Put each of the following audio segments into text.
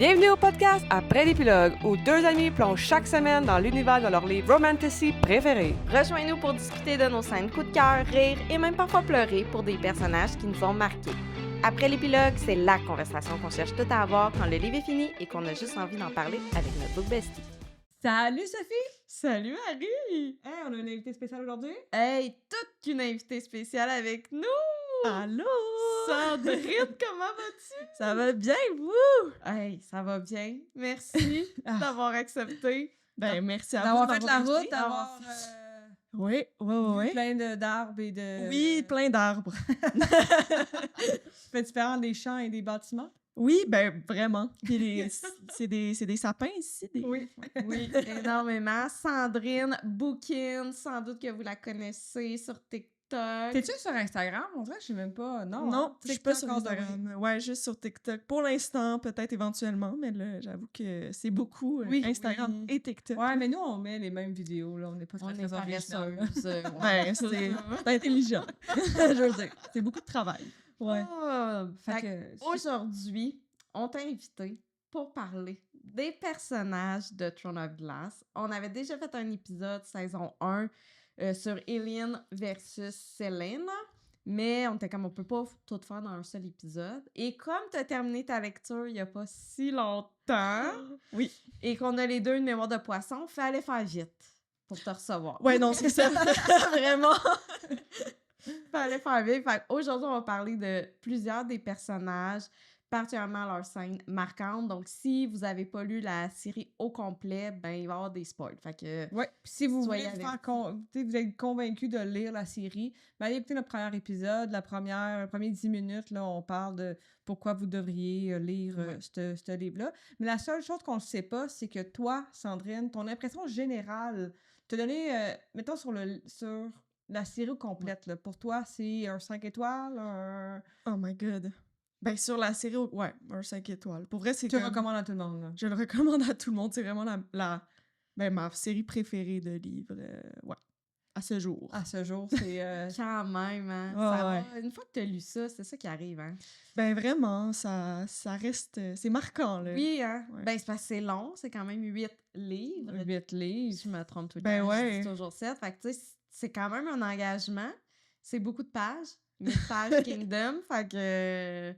Bienvenue au podcast Après l'épilogue, où deux amis plongent chaque semaine dans l'univers de leur livre romantasy préféré. Rejoins-nous pour discuter de nos scènes coup de cœur, rire et même parfois pleurer pour des personnages qui nous ont marqués. Après l'épilogue, c'est la conversation qu'on cherche tout à avoir quand le livre est fini et qu'on a juste envie d'en parler avec notre book bestie. Salut Sophie! Salut Harry! Hey, on a une invitée spéciale aujourd'hui? Hey, toute une invitée spéciale avec nous! Allô! Sandrine, comment vas-tu? Ça va bien, vous? Hey, ça va bien. Merci d'avoir accepté. Ben, merci à vous d'avoir fait la invité. route, d'avoir Oui, oui. plein d'arbres et de... Oui, plein d'arbres. fait différent des champs et des bâtiments. Oui, ben, vraiment. Puis c'est des sapins ici. Oui. Oui, énormément. Sandrine Bookin, sans doute que vous la connaissez sur TikTok. T'es-tu sur Instagram? On dirait que je sais même pas. Non, Non, je suis pas sur TikTok, Instagram. Ouais, juste sur TikTok. Pour l'instant, peut-être éventuellement, mais là, j'avoue que c'est beaucoup Oui, Instagram oui. et TikTok. Ouais, mais nous, on met les mêmes vidéos, là. On n'est pas On très est original. paresseuses. Ben, c'est intelligent. Je veux dire, c'est beaucoup de travail. Ouais. Fait Fait que que... aujourd'hui, on t'a invité pour parler des personnages de Throne of Glass. On avait déjà fait un épisode, saison 1, sur Alien versus Selene, mais on était comme, on peut pas tout faire dans un seul épisode. Et comme tu as terminé ta lecture il y a pas si longtemps, Oui. et qu'on a les deux une mémoire de poisson, fallait faire vite pour te recevoir. Ouais, non, c'est ça. Vraiment. Fallait faire vite. Fait aujourd'hui, on va parler de plusieurs des personnages, particulièrement leurs scènes marquantes. Donc, si vous n'avez pas lu la série au complet, ben il va y avoir des spoils. Fait que... Ouais, puis si vous Soyez voulez avertis. vous êtes convaincu de lire la série, ben allez écouter notre premier épisode, le premier 10 minutes, là, on parle de pourquoi vous devriez lire ce livre-là. Mais la seule chose qu'on ne sait pas, c'est que toi, Sandrine, ton impression générale, te donner, mettons, sur la série complète, là, pour toi, c'est un 5 étoiles, un... Oh my God. Ben, sur la série, ouais, un 5 étoiles. Pour vrai, c'est Tu le comme... recommandes à tout le monde, là. Je le recommande à tout le monde. C'est vraiment ben, ma série préférée de livres, ouais, à ce jour. À ce jour, c'est... Quand même, hein. Ouais, Ça ouais. va. Une fois que tu as lu ça, c'est ça qui arrive, hein. Ben, vraiment, ça reste... c'est marquant, là. Oui, hein. Ouais. Ben, c'est parce que c'est long. C'est quand même 8 livres. 8 livres. Je me trompe tout le Ben temps. ouais. Je dis toujours 7. Fait que, tu sais, c'est quand même un engagement. C'est beaucoup de pages. 1000 pages Kingdom. Fait que...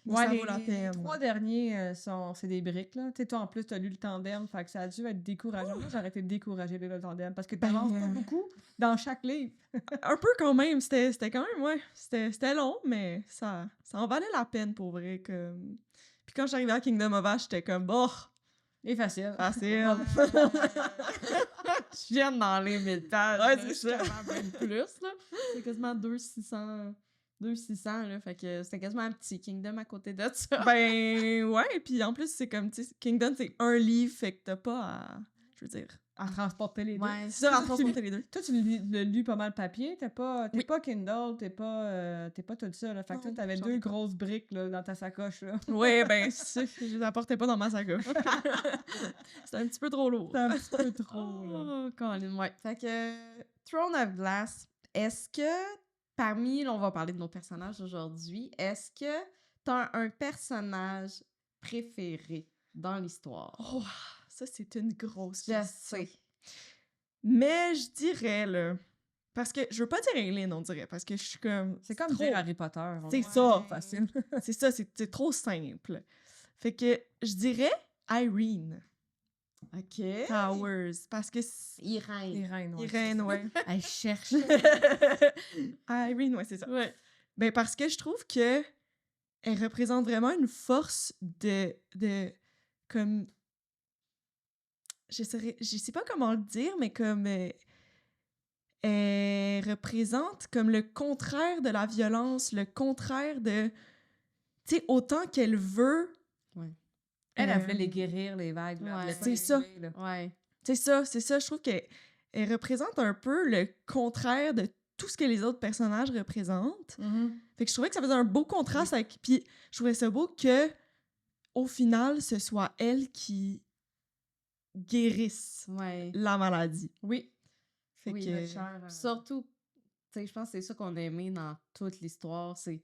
Mais ça vaut la Les peine. 3 derniers, c'est des briques, là. Tu sais, toi, en plus, t'as lu le tandem, fait que ça a dû être décourageant. Moi, j'aurais été découragée de lire le tandem, parce que t'avances pas beaucoup dans chaque livre. Un peu quand même. C'était quand même, ouais. C'était long, mais ça en valait la peine, pour vrai. Comme... Puis quand j'arrivais à Kingdom of Ash, j'étais comme, bon, Et facile. facile. Je viens dans les 1000 pages. Ouais, là, c'est je suis ça. capable même plus, là. C'est quasiment 2600, là. Fait que c'était quasiment un petit Kingdom à côté de ça. Ben, ouais. Puis en plus, c'est comme, tu sais, Kingdom, c'est un livre, fait que t'as pas à... Je veux dire... À transporter les deux. Ouais, C'est ça, à transporter les deux. Toi, tu l'as lu pas mal papier, t'es pas Kindle, t'es pas tout ça, là. Fait que toi, Non, t'avais j'en 2 ai pas. grosses briques, là, dans ta sacoche, là. Ouais, ben, c'est ça, je les apportais pas dans ma sacoche. C'était un petit peu trop lourd. C'est un petit peu trop, là. Oh, Colin, ouais. Fait que Throne of Glass, est-ce que parmi, là, on va parler de nos personnages aujourd'hui, est-ce que t'as un personnage préféré dans l'histoire? Oh, ça, c'est une grosse Je question. sais. Mais je dirais, là... Parce que je veux pas dire Aileen, on dirait, parce que je suis comme... C'est comme trop- dire Harry Potter. C'est Ouais. ça. Facile. C'est ça, c'est trop simple. Fait que je dirais Irene OK. Towers, parce que... Irène. Irène, ouais. Irene, ouais. Elle cherche. Irene, ouais, c'est ça. Ouais. Ben, parce que je trouve que elle représente vraiment une force de comme... Je sais pas comment le dire, mais comme... elle représente comme le contraire de la violence, le contraire de... Tu sais, autant qu'elle veut... Elle euh, voulait les guérir, les vagues. Là. Ouais. Elle voulait pas C'est les ça. tuer, là. Ouais. C'est ça. Je trouve qu'elle représente un peu le contraire de tout ce que les autres personnages représentent. Fait que je trouvais que ça faisait un beau contraste avec... Puis je trouvais ça beau que, au final, ce soit elle qui guérisse Ouais. la maladie. Oui. Fait Oui, que... le cher, Surtout, tu sais, je pense que c'est ça qu'on a aimé dans toute l'histoire, c'est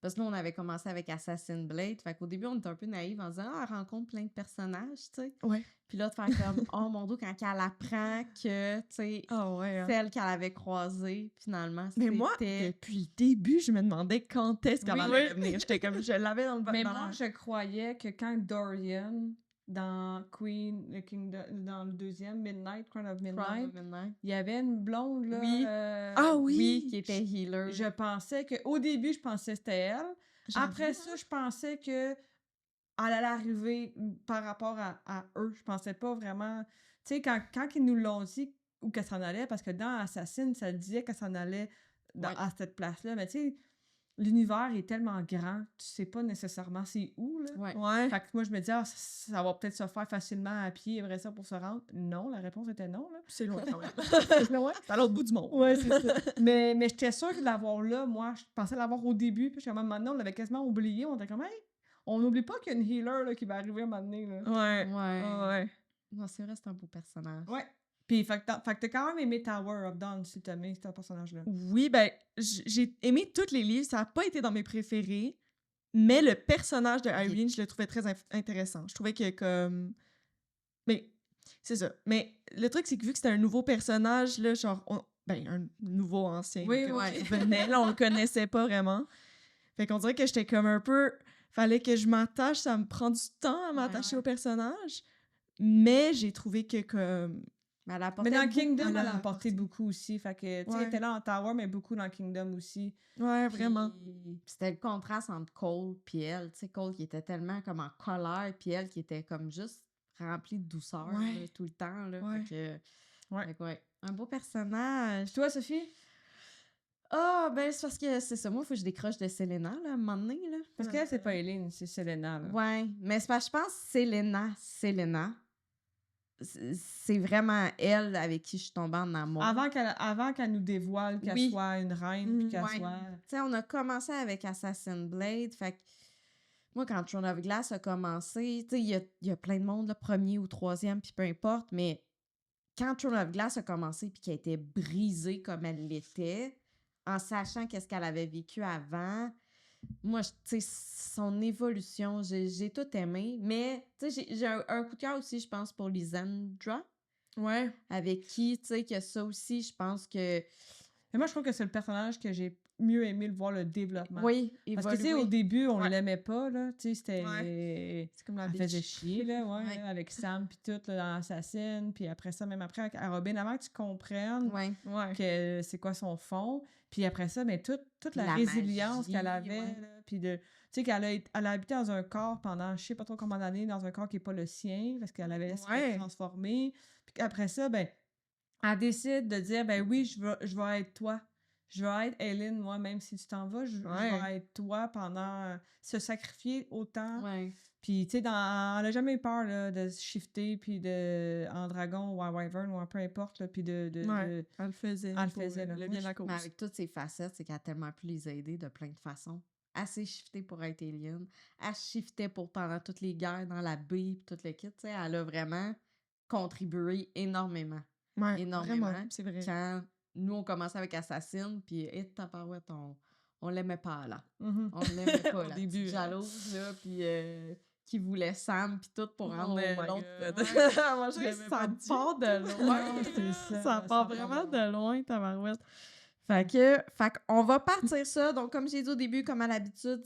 Parce que nous, on avait commencé avec Assassin's Blade. Fait qu'au début, on était un peu naïfs en disant « Ah, elle rencontre plein de personnages, tu sais. » Ouais. Puis là, de faire comme « Oh mon Dieu, quand elle apprend que, tu sais, Ah ouais. celle qu'elle avait croisée, finalement, Mais moi, c'était... depuis le début, je me demandais quand est-ce qu'elle Oui. allait revenir. J'étais comme, je l'avais dans le Mais dans moi, la- je croyais que quand Dorian, dans Queen, le Kingdom, dans le deuxième, Midnight, Crown of Midnight, il y avait une blonde, là. Oui. Ah oui! Oui, qui était healer. Je pensais que, au début, je pensais que c'était elle. Après ça, je pensais que elle allait arriver par rapport à eux. Je pensais pas vraiment... Tu sais, quand ils nous l'ont dit où qu'elle s'en allait, parce que dans Assassin, ça disait qu'elle s'en allait Ouais. à cette place-là. Mais tu sais, l'univers est tellement grand, tu sais pas nécessairement c'est où, là. Ouais. Ouais. Fait que moi, je me dis, ah, ça va peut-être se faire facilement à pied, après ça, pour se rendre. Non, la réponse était non, là. C'est loin quand même. C'est loin. C'est à l'autre bout du monde. Ouais, c'est ça. mais j'étais sûre de l'avoir là, moi. Je pensais l'avoir au début, puis maintenant, on l'avait quasiment oublié. On était comme, hey, on n'oublie pas qu'il y a une healer là, qui va arriver un moment donné, là. Ouais. Ouais. Ouais. Non, c'est vrai, c'est un beau personnage. Ouais. Puis, fait que t'as quand même aimé Tower of Dawn, si t'as aimé ce personnage-là. Oui, ben, j'ai aimé tous les livres. Ça n'a pas été dans mes préférés. Mais le personnage de Irene, je le trouvais très intéressant. Je trouvais que comme... Mais, c'est ça. Mais le truc, c'est que vu que c'était un nouveau personnage, là, genre... Ben, un nouveau ancien. Oui, que- ouais. qui venait, là, on le connaissait pas vraiment. Fait qu'on dirait que j'étais comme un peu... Fallait que je m'attache, ça me prend du temps à m'attacher Ouais. au personnage. Mais j'ai trouvé que comme... Mais elle apportait Mais dans beaucoup- Kingdom, elle elle a a apporté beaucoup aussi. Fait que, tu sais, Ouais. elle était là en Tower, mais beaucoup dans Kingdom aussi. Ouais, vraiment. Puis c'était le contraste entre Cole et elle. Tu sais, Cole qui était tellement comme en colère, puis elle qui était comme juste remplie de douceur Ouais. là, tout le temps. Là. Ouais. Fait que, Ouais. fait que ouais. Un beau personnage. Toi, Sophie? Ah, ben c'est parce que c'est ça. Moi, il faut que je décroche de Selena, là, à un moment donné. Là. Parce qu'elle, c'est pas Eileen, c'est Selena, là. Ouais, mais c'est parce que je pense que Selena, c'est vraiment elle avec qui je suis tombée en amour. Avant qu'elle nous dévoile qu'elle Oui. soit une reine, puis qu'elle Ouais. soit... Tu sais, on a commencé avec Assassin's Blade, fait que moi, quand Throne of Glass a commencé, tu sais, il y a plein de monde, là, premier ou troisième, puis peu importe, mais quand Throne of Glass a commencé, puis qu'elle était brisée comme elle l'était, en sachant qu'est-ce qu'elle avait vécu avant, moi, tu sais, son évolution, j'ai tout aimé, mais, tu sais, j'ai un coup de cœur aussi, je pense, pour Lysandra, Ouais. avec qui, tu sais, que ça aussi, je pense que, Mais moi, je trouve que c'est le personnage que j'ai mieux aimé le voir le développement. oui, Parce que, tu sais, évoluer. au début, on Ouais. l'aimait pas, là. Tu sais, c'était... C'est comme la Elle bitch. faisait chier, là, ouais, Ouais. là, avec Sam, puis tout, là, dans Assassin, puis après ça, même après, avec Robin, avant que tu comprennes Ouais. Ouais. que c'est quoi son fond, puis après ça, mais toute la La résilience magie, qu'elle avait, ouais. là, puis de... Tu sais, elle a habité dans un corps pendant je sais pas trop combien d'années, dans un corps qui est pas le sien, parce qu'elle avait Ouais. s'est transformée, puis après ça, ben, elle décide de dire, ben oui, je vais être toi. Je vais être Eileen, moi, même si tu t'en vas, je Ouais. vais être toi pendant... se sacrifier autant. Ouais. Puis, tu sais, elle a jamais eu peur là, de se shifter, puis en dragon ou en wyvern ou en peu importe, là, puis Ouais. de- Elle le faisait. Elle le pour, faisait, là. le Moi, bien de je- la cause. Mais avec toutes ses facettes, c'est qu'elle a tellement pu les aider de plein de façons. Elle s'est shiftée pour être alien. Elle shiftait pour pendant toutes les guerres dans la baie pis tout le kit. Tu sais, elle a vraiment contribué énormément. Ouais, énormément. vraiment, c'est vrai. Quand nous, on commençait avec Assassin, puis tabarouette, on l'aimait pas, là. Mhm. On l'aimait pas, Au là. début, Petite jalouse, là, puis qui voulait Sam, puis tout pour Oh rendre my l'autre. God. Ouais. Moi, je Tu sais, l'aimais ça pas du part de loin. Non, c'est ça. Ça part vraiment de loin, tabarouette. Fait qu'on va partir ça. Donc, comme j'ai dit au début, comme à l'habitude,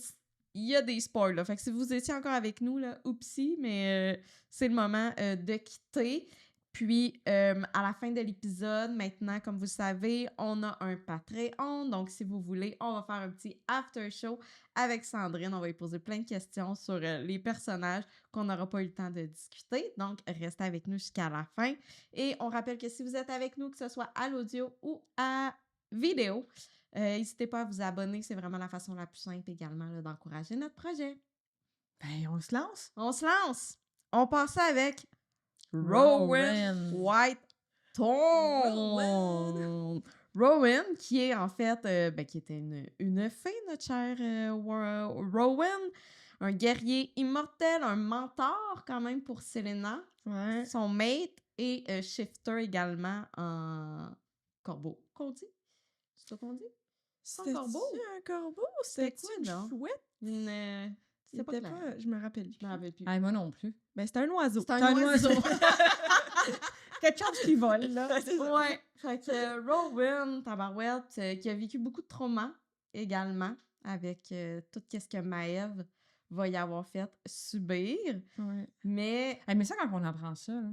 il y a des spoils. Là. Fait que si vous étiez encore avec nous, là, oupsie, mais c'est le moment de quitter. Puis, à la fin de l'épisode, maintenant, comme vous savez, on a un Patreon. Donc, si vous voulez, on va faire un petit after show avec Sandrine. On va lui poser plein de questions sur les personnages qu'on n'aura pas eu le temps de discuter. Donc, restez avec nous jusqu'à la fin. Et on rappelle que si vous êtes avec nous, que ce soit à l'audio ou à vidéo, n'hésitez pas à vous abonner. C'est vraiment la façon la plus simple également là, d'encourager notre projet. Ben, on se lance. On se lance! On passe avec Rowan. Whitethorn. Rowan, qui est en fait, qui était une fée, notre cher Rowan. Un guerrier immortel, un mentor quand même pour Selena. Ouais. Son mate et shifter également en corbeau. Qu'on dit? C'est ça qu'on dit? C'était corbeau? un corbeau? C'était quoi, une non? chouette? C'était pas clair. Je me rappelle plus. Je me rappelle plus. Ah, moi non plus. Ben, c'était un oiseau. C'est un oiseau. Quelque chose qui vole, là. Ouais. Fait que Rowan, tabarouette, qui a vécu beaucoup de traumas également avec tout ce que Maëve va y avoir fait subir. Ouais. Mais Mais ça, quand on apprend ça, là,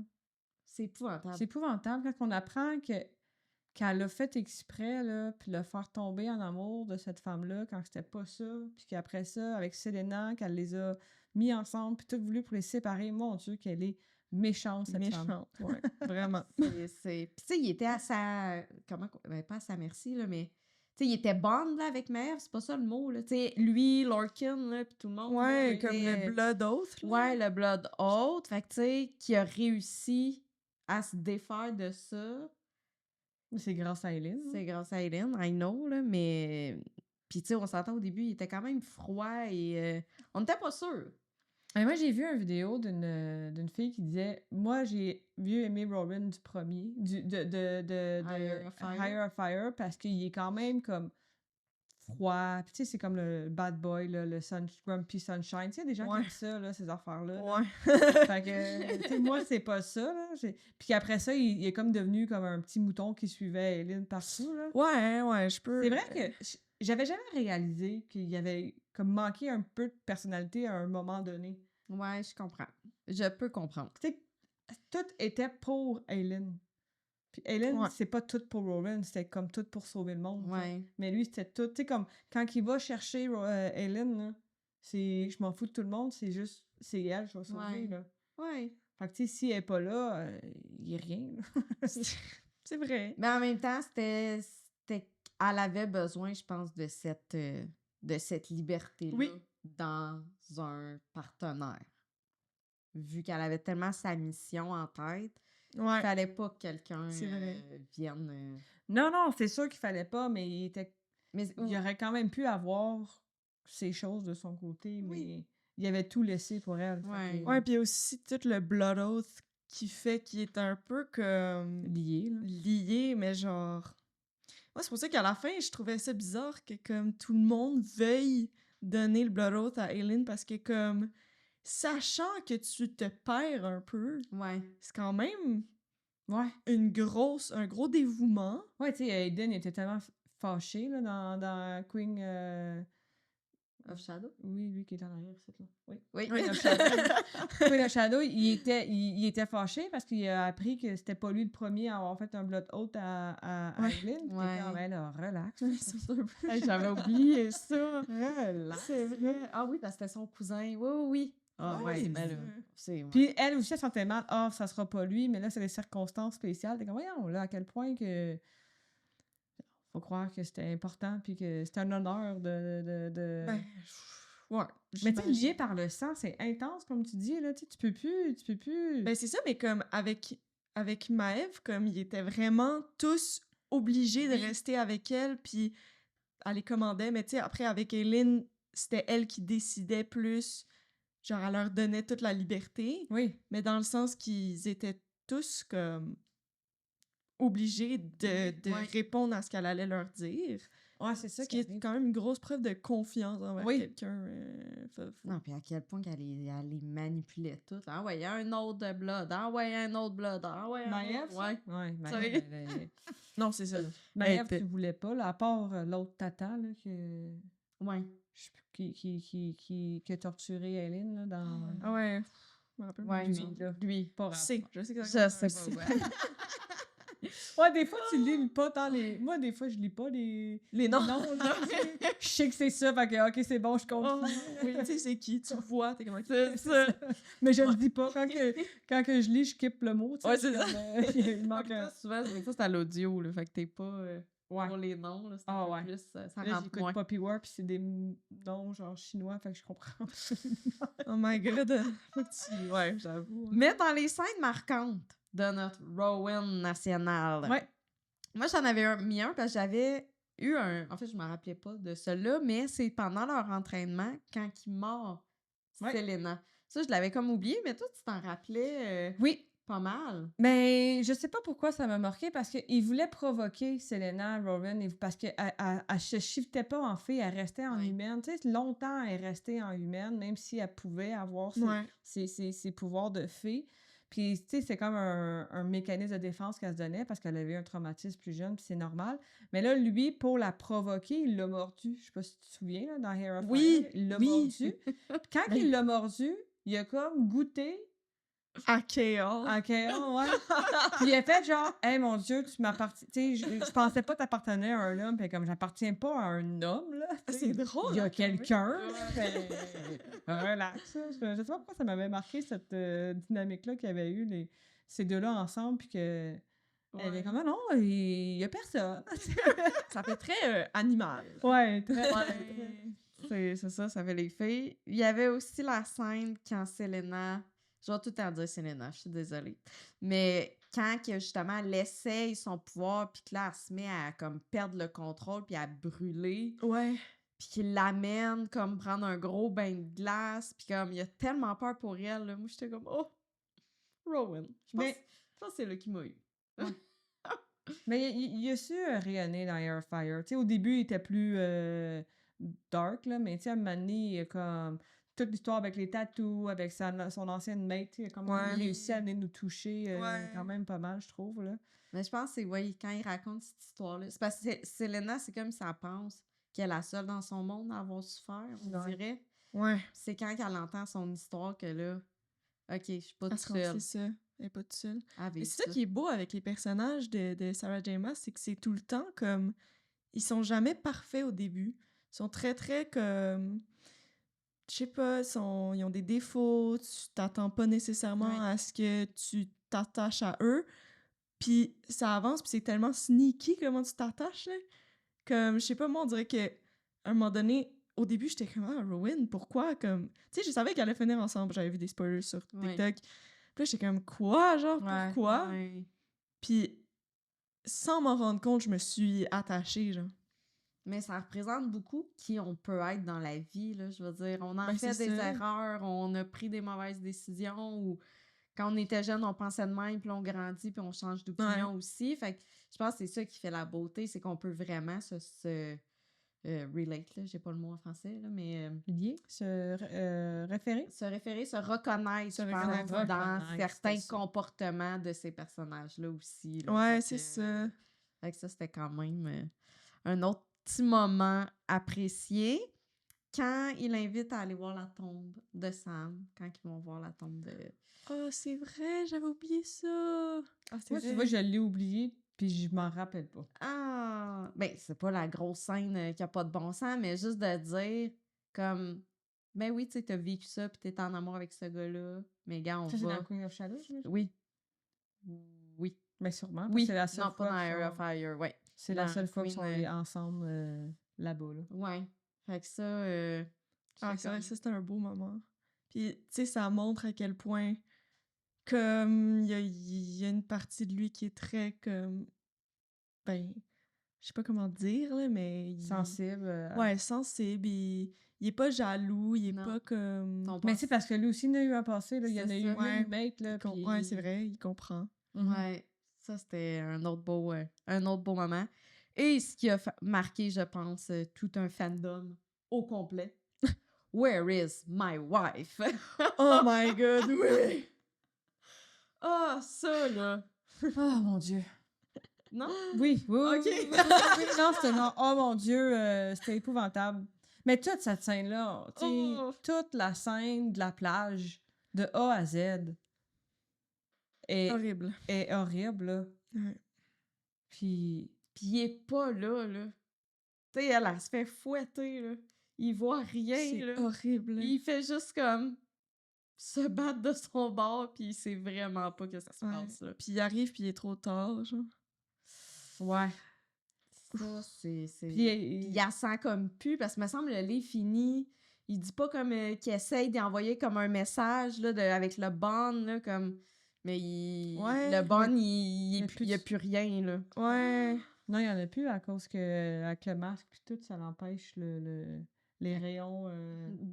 c'est épouvantable. c'est épouvantable quand on apprend qu'elle a fait exprès, là, puis le faire tomber en amour de cette femme-là quand c'était pas ça, puis qu'après ça, avec Selena, qu'elle les a mis ensemble, puis tout voulu pour les séparer. Mon Dieu, qu'elle est méchante, cette femme. Méchante, ouais, vraiment. Puis tu sais, il était à sa... Ben, pas à sa merci, là, mais... Tu sais, il était bond, là, avec Maëve, c'est pas ça le mot, là. Tu sais, lui, Lorcan, là, puis tout le monde... Ouais, là, comme était- le Blood Oath. là. Ouais, le Blood Oath. Fait que, tu sais, qui a réussi à se défaire de ça, C'est grâce à Eileen. c'est grâce à Hélène, I know, là, mais... Puis, tu sais, on s'entend au début, il était quand même froid et... on n'était pas sûrs. Moi, j'ai vu une vidéo d'une fille qui disait moi, j'ai mieux aimé Robin du premier, de Higher of Fire. Higher of Fire, parce qu'il est quand même comme froid. Puis, tu sais, c'est comme le bad boy, là, le grumpy sunshine. Tu sais, il y a des gens Ouais. qui aiment ça, là, ces affaires-là. là. Ouais. Fait que, tu sais, moi, c'est pas ça, là. Puis après ça, il est comme devenu comme un petit mouton qui suivait Eileen partout, là. Ouais, je peux. C'est vrai que j'avais jamais réalisé qu'il y avait comme manqué un peu de personnalité à un moment donné. Ouais, je comprends. Je peux comprendre. Tu sais, tout était pour Aileen. Puis Aileen, Ouais. c'est pas tout pour Rowan, c'était comme tout pour sauver le monde. tu sais. Ouais. Mais lui, c'était tout. Tu sais, comme quand il va chercher Aileen, là, c'est je m'en fous de tout le monde, c'est juste, c'est elle, je vais sauver. Ouais. Là. Ouais. Fait que, tu sais, si elle est pas là, il est rien. là. C'est vrai. Mais en même temps, elle avait besoin, je pense, de cette liberté-là Oui. dans un partenaire. Vu qu'elle avait tellement sa mission en tête, il Ouais. fallait pas que quelqu'un C'est vrai. vienne. Non, non, c'est sûr qu'il fallait pas, mais Mais il aurait quand même pu avoir ces choses de son côté, Oui. mais il avait tout laissé pour elle. Fait Ouais. que- Ouais, puis il y a aussi tout le Blood Oath qui fait qu'il est un peu comme lié, là. lié, mais genre. Moi, c'est pour ça qu'à la fin, je trouvais ça bizarre que comme tout le monde veuille donner le Blood Oath à Aileen parce que comme sachant que tu te perds un peu, Ouais. c'est quand même Ouais. un gros dévouement. Ouais, tu sais, Aiden était tellement fâché là, dans Queen. Of Shadow? Oui, lui qui est en arrière, c'est là. Oui. Oui. Queen of Shadow. Queen of Shadow, il était fâché parce qu'il a appris que c'était pas lui le premier à avoir fait un blood oath à Ouais. Aileen. Puis Ouais. t'es comme, ben là, relax. Hey, j'avais oublié ça. Relax. C'est vrai. Ah oui, parce que c'était son cousin. Oui, oui, oui. Ah Ah ouais, oui, mais là, mais- c'est... ouais. Puis elle aussi, elle sentait mal. Ah, ça sera pas lui, mais là, c'est des circonstances spéciales. T'es comme, voyons, là, à quel point que. Faut croire que c'était important, puis que c'était un honneur de. Ben, ouais. Mais tu sais, j'imagine. lié par le sang, c'est intense, comme tu dis, là. Tu sais, tu peux plus. Ben, c'est ça, mais comme avec Maëve, comme ils étaient vraiment tous obligés de Oui. rester avec elle, puis elle les commandait, mais tu sais, après, avec Aileen, c'était elle qui décidait plus, genre, elle leur donnait toute la liberté, Oui. mais dans le sens qu'ils étaient tous, comme, obligés de Ouais. répondre à ce qu'elle allait leur dire, Ouais, c'est ça ce qui est quand même une grosse preuve de confiance envers Oui. quelqu'un. Non, puis à quel point qu'elle les manipulait toutes. Ah ouais, un autre de blood. Ah ouais, un autre blood. Ah ouais, un Maëve, autre. Ouais. Ouais, sais. Maëve, Non, c'est ça. Maëve, Elle tu voulais pas, là, à part l'autre tata, là, que. Ouais. Je sais plus, qui a torturé Aileen, là, dans. Ah ouais. Je me rappelle Ouais, plus. lui, là. Lui. Pas Je sais Je exactement. sais pas. Ouais. Ouais, des fois, tu lis pas tant les. Moi, des fois, je lis pas les. Les noms. Non, là, je sais que c'est ça, fait que, ok, c'est bon, je Oh, continue. oui, tu sais, c'est qui? Tu le vois, t'es comme... C'est ça. Mais je le dis pas. Quand que je lis, je skippe le mot. tu sais, Ouais, c'est comme, il manque un. Souvent, des fois, c'est à l'audio, là. Fait que t'es pas Ouais. pour les noms, là. C'est Ah un peu ouais. plus... ça Là, rentre j'écoute moins. Poppy War, puis c'est des noms genre chinois, fait que je comprends. Oh my god. Faut que tu... Ouais, j'avoue. Mais dans les scènes marquantes de notre Rowan national, Ouais. moi, j'en avais mis un parce que j'avais eu un... En fait, je me rappelais pas de cela, mais c'est pendant leur entraînement, quand il mord Ouais. Selena. Ça, je l'avais comme oublié, mais toi, tu t'en rappelais... Oui. pas mal. Mais je sais pas pourquoi ça m'a marqué, parce qu'il voulait provoquer Selena, Rowan, parce qu'elle se shiftait pas en fille, elle restait en humaine. Tu sais, longtemps, elle restait en humaine, même si elle pouvait avoir ses pouvoirs de fée. Puis, tu sais, c'est comme un mécanisme de défense qu'elle se donnait parce qu'elle avait eu un traumatisme plus jeune, puis c'est normal. Mais là, lui, pour la provoquer, il l'a mordu. Je sais pas si tu te souviens, là, dans Hair of Fire, il l'a mordu. Puis quand il l'a mordu, il a comme goûté À Chaos. OK, ouais. Puis il a fait genre, hey mon Dieu, tu m'appartiens. Tu sais, je pensais pas t'appartenir à un homme, puis comme j'appartiens pas à un homme, là. tu sais. C'est drôle. Il y a hein, quand même. quelqu'un, là, relax. Je sais pas pourquoi ça m'avait marqué cette dynamique-là qu'il y avait eu, ces deux-là ensemble, puis que. Elle est comme, ah non, il y a personne. Ça fait très animal. Ouais, très. C'est ça, ça fait les filles. Il y avait aussi la scène quand Selena... Je vais tout le temps dire Selena, je suis désolée. Mais quand que, justement, elle essaye son pouvoir, puis que là, elle se met à comme perdre le contrôle, puis à brûler, Ouais. puis qu'il l'amène comme prendre un gros bain de glace, puis comme il a tellement peur pour elle, là. Moi, j'étais comme, oh, Rowan. Je pense que c'est là qui m'a eu. Mais il a su rayonner dans Air of Fire. Tu sais, au début, il était plus dark, là, mais tu sais, à un moment donné, il y a comme toute l'histoire avec les tattoos, avec son ancienne mate, il a quand même réussi à venir nous toucher quand même pas mal, je trouve, là. Mais je pense que c'est, quand il raconte cette histoire-là, c'est parce que Selena, c'est comme si elle pense qu'elle est la seule dans son monde à avoir souffert, on dirait. Ouais. C'est quand elle entend son histoire que là, OK, je suis pas toute C'est seule. ça. Elle est pas toute seule. à vivre Mais c'est ça qui est beau avec les personnages de Sarah J. Maas, c'est que c'est tout le temps comme... Ils sont jamais parfaits au début. Ils sont très, très comme... Je sais pas, ils ont des défauts, tu t'attends pas nécessairement à ce que tu t'attaches à eux. Puis ça avance, puis c'est tellement sneaky comment tu t'attaches, là. Comme, je sais pas, moi, on dirait que à un moment donné, au début, j'étais comme, ah, Rowan, pourquoi? Comme, tu sais, je savais qu'ils allaient finir ensemble. J'avais vu des spoilers sur TikTok. Puis là, j'étais comme, quoi? Genre, pourquoi? Ouais. Puis, sans m'en rendre compte, je me suis attachée, genre. Mais ça représente beaucoup qui on peut être dans la vie, là. Je veux dire, on en fait c'est des ça. erreurs, on a pris des mauvaises décisions, ou quand on était jeune, on pensait de même, puis on grandit, puis on change d'opinion aussi. Fait que je pense que c'est ça qui fait la beauté, c'est qu'on peut vraiment se relate, là. J'ai pas le mot en français, là, mais... Lié, se référer. se référer, se reconnaître, je pense, dans certains comportements de ces personnages-là aussi. Là. Ouais, Fait c'est que, ça. Fait que ça, c'était quand même un autre petit moment apprécié. Quand il invite à aller voir la tombe de Sam, quand ils vont voir la tombe de... Oh, c'est vrai, j'avais oublié ça. Ah, c'est Moi, vrai. tu vois, je l'ai oublié, puis je m'en rappelle pas. Ah! Ben, c'est pas la grosse scène qui a pas de bon sens, mais juste de dire, comme... Ben oui, tu sais, t'as vécu ça, puis t'es en amour avec ce gars-là. Mais gars, on Ça, c'est va... dans Queen of Shadows, j'imagine? Oui. Oui. Mais sûrement, parce Oui, que c'est la seule non, pas fois dans qu'ils Air sont- of Fire, ouais. C'est la dans seule fois qu'ils sont Queen, ensemble là-bas, là. Ouais. Fait que ça... Ah, c'est c'est vrai comme- que ça, c'était un beau moment. Puis, tu sais, ça montre à quel point, comme, il y a une partie de lui qui est très, comme, ben, je sais pas comment dire, là, mais... Sensible. Ouais, sensible, il est pas jaloux, il est Non. pas comme... Ton Mais passe- c'est parce que lui aussi, il en a eu un passé, là. Il y en C'est a eu ça. Ouais. une mate, là, puis... Ouais, c'est vrai, il comprend. Ouais. Ça, c'était un autre beau moment. Et ce qui a marqué, je pense, tout un fandom au complet. Where is my wife? Oh my god, oui! Ah, ça, là! Oh, mon Dieu. Non? Oui, oui, Ok. oui, oui, non, c'était non. Oh, mon Dieu, c'était épouvantable. Mais toute cette scène-là, tu sais, Oh. toute la scène de la plage, de A à Z, est Horrible. horrible, là. Ouais. Puis il est pas là, là. Tu sais, elle se fait fouetter, là. Il voit rien, C'est là. horrible. Il fait juste comme se battre de son bord, puis il sait vraiment pas que ça se Ouais. passe, là. Puis il arrive, puis il est trop tard, genre. Ouais. Ça, c'est... Puis, il la sent comme plus, parce que me semble le livre fini, il dit pas comme qu'il essaye d'envoyer comme un message, là, avec le bond, là, comme... Mais Ouais, le bond, mais il y a plus rien, là. Ouais. non, il n'y en a plus à cause que avec le masque puis tout, ça l'empêche les rayons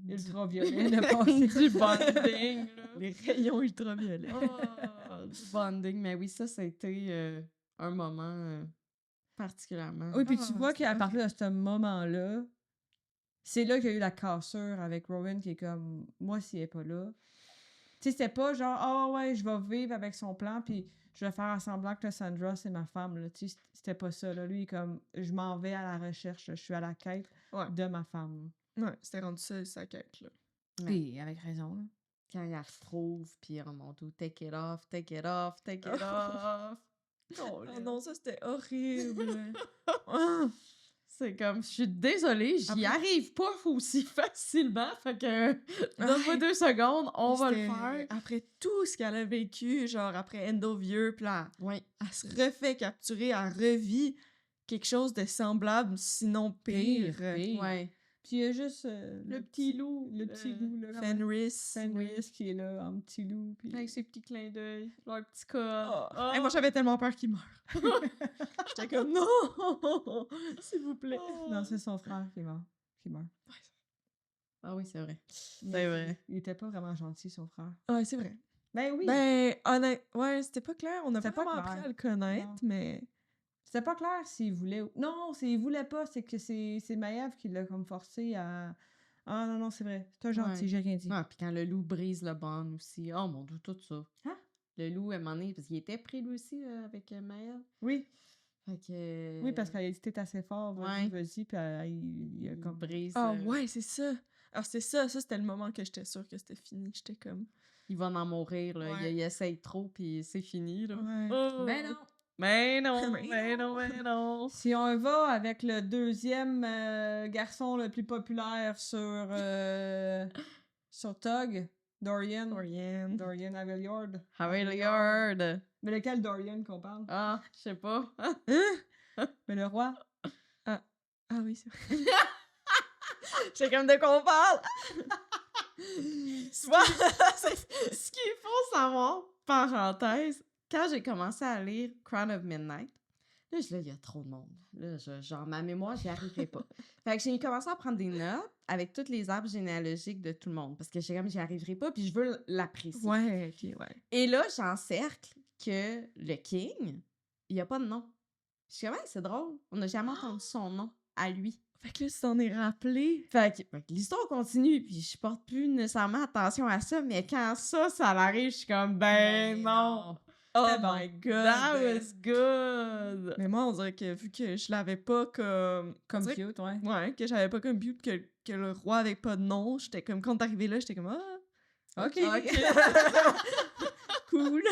ultraviolets de passer. Du bonding, là. Les rayons ultraviolets. Oh, bonding. Mais oui, ça a été un moment particulièrement. Oui, puis tu Ah, vois c'est qu'à partir de ce moment-là, c'est là qu'il y a eu la cassure avec Rowan qui est comme, moi, s'il est pas là. Tu sais, c'était pas genre, ah ouais, je vais vivre avec son plan, puis je vais faire semblant que Sandra, c'est ma femme, là. Tu sais, c'était pas ça, là. Lui, il est comme, je m'en vais à la recherche, là. Je suis à la quête Ouais. de ma femme. Ouais, c'était rendu ça, sa quête, là. Puis, avec raison, là. Quand il la retrouve, puis on monte tout, take it off, take it off, take it off. Oh non, ça, c'était horrible. Ah. C'est comme, je suis désolée, j'y Après- arrive pas aussi facilement, fait que donne-moi Ouais. 2 secondes, on va le C'était- faire. Après tout ce qu'elle a vécu, genre après End of Year, puis là, Oui. elle se refait capturer, elle revit quelque chose de semblable, sinon pire. Pire. Ouais. Puis il y a juste Le petit loup. le petit loup, là. Fenris. Fenris qui est là, en petit loup. Puis... Avec ses petits clins d'œil, leur petit code. Oh. Hey, moi, j'avais tellement peur qu'il meure. J'étais comme, non! S'il vous plaît. Non, c'est son frère qui est mort. Qui meurt. Ah oui, c'est vrai. Mais C'est vrai. Il était pas vraiment gentil, son frère. Ouais, c'est vrai. Ben oui. Ben, ouais, c'était pas clair. On n'a pas C'était pas vraiment clair. appris à le connaître, Non. mais... C'était pas clair s'il voulait ou... Non, il voulait pas. C'est que c'est Maiev qui l'a comme forcé à... Ah non, non, c'est vrai. C'est un gentil, Ouais. j'ai rien dit. Ah, puis quand le loup brise le bond aussi. Oh mon dieu, tout ça. Hein? Le loup, à un moment donné, parce qu'il était pris lui aussi avec Maël. Oui. Fait que. Oui, parce qu'elle a dit t'es assez fort, vas-y, Ouais. vas-y, puis il a il comme... brise. Ah ouais, c'est ça. Alors, c'est ça. Ça, c'était le moment que j'étais sûre que c'était fini. J'étais comme... Il va en mourir, là. Ouais. Il essaye trop, puis c'est fini, là. Ouais. Oh. Ben non! Mais non, Mais mais non, mais non. Si on va avec le deuxième garçon le plus populaire sur Tug, Dorian. Oriane. Dorian Aveliord. Harry. Mais lequel Dorian qu'on parle? Ah, je sais pas. Mais le roi? Ah oui, c'est vrai. C'est comme de quoi on parle. Tu vois, ce qu'il faut savoir, parenthèse, quand j'ai commencé à lire Crown of Midnight, là, il y a trop de monde. Là, genre, ma mémoire, j'y arriverai pas. Fait que j'ai commencé à prendre des notes avec tous les arbres généalogiques de tout le monde, parce que j'y arriverai pas, puis je veux l'apprécier. Ouais, ok, ouais. Et là, j'encercle que le King, il n'y a pas de nom. Je suis comme, hey, c'est drôle, on n'a jamais entendu son nom à lui. Fait que là, tu t'en es rappelé. Fait que l'histoire continue, puis je porte plus nécessairement attention à ça, mais quand ça arrive, je suis comme, ben non. Oh C'était bon. my god. That was good. Mais moi, on dirait que vu que je l'avais pas comme... Comme on dirait cute, ouais. Ouais, que j'avais pas comme but que le roi avait pas de nom. J'étais comme, quand t'arrivais là, j'étais comme, ah, OK. cool.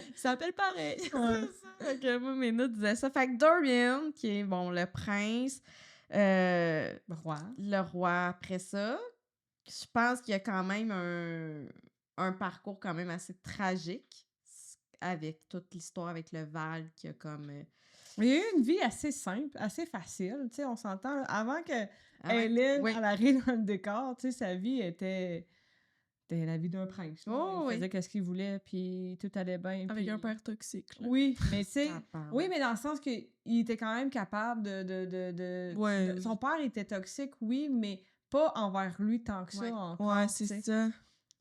Il s'appelle pareil. Fait que moi, mes notes disaient ça. Fait que Dorian, qui est, bon, le prince, Roi. le roi après ça, je pense qu'il y a quand même un parcours quand même assez tragique avec toute l'histoire avec le Val qui a comme... Il y a eu une vie assez simple, assez facile. Tu sais, on s'entend. Là, avant que Hélène oui. elle arrive dans le décor, tu sais, sa vie était la vie d'un prince. là. Oh, il faisait oui. ce qu'il voulait, puis tout allait bien. Avec puis- un père toxique. Là. Oui, mais tu sais... Tabarouette. Oui, mais dans le sens qu'il était quand même capable de... Ouais. Son père était toxique, oui, mais pas envers lui tant que ça Ouais. encore. Ouais, tu sais. c'est ça.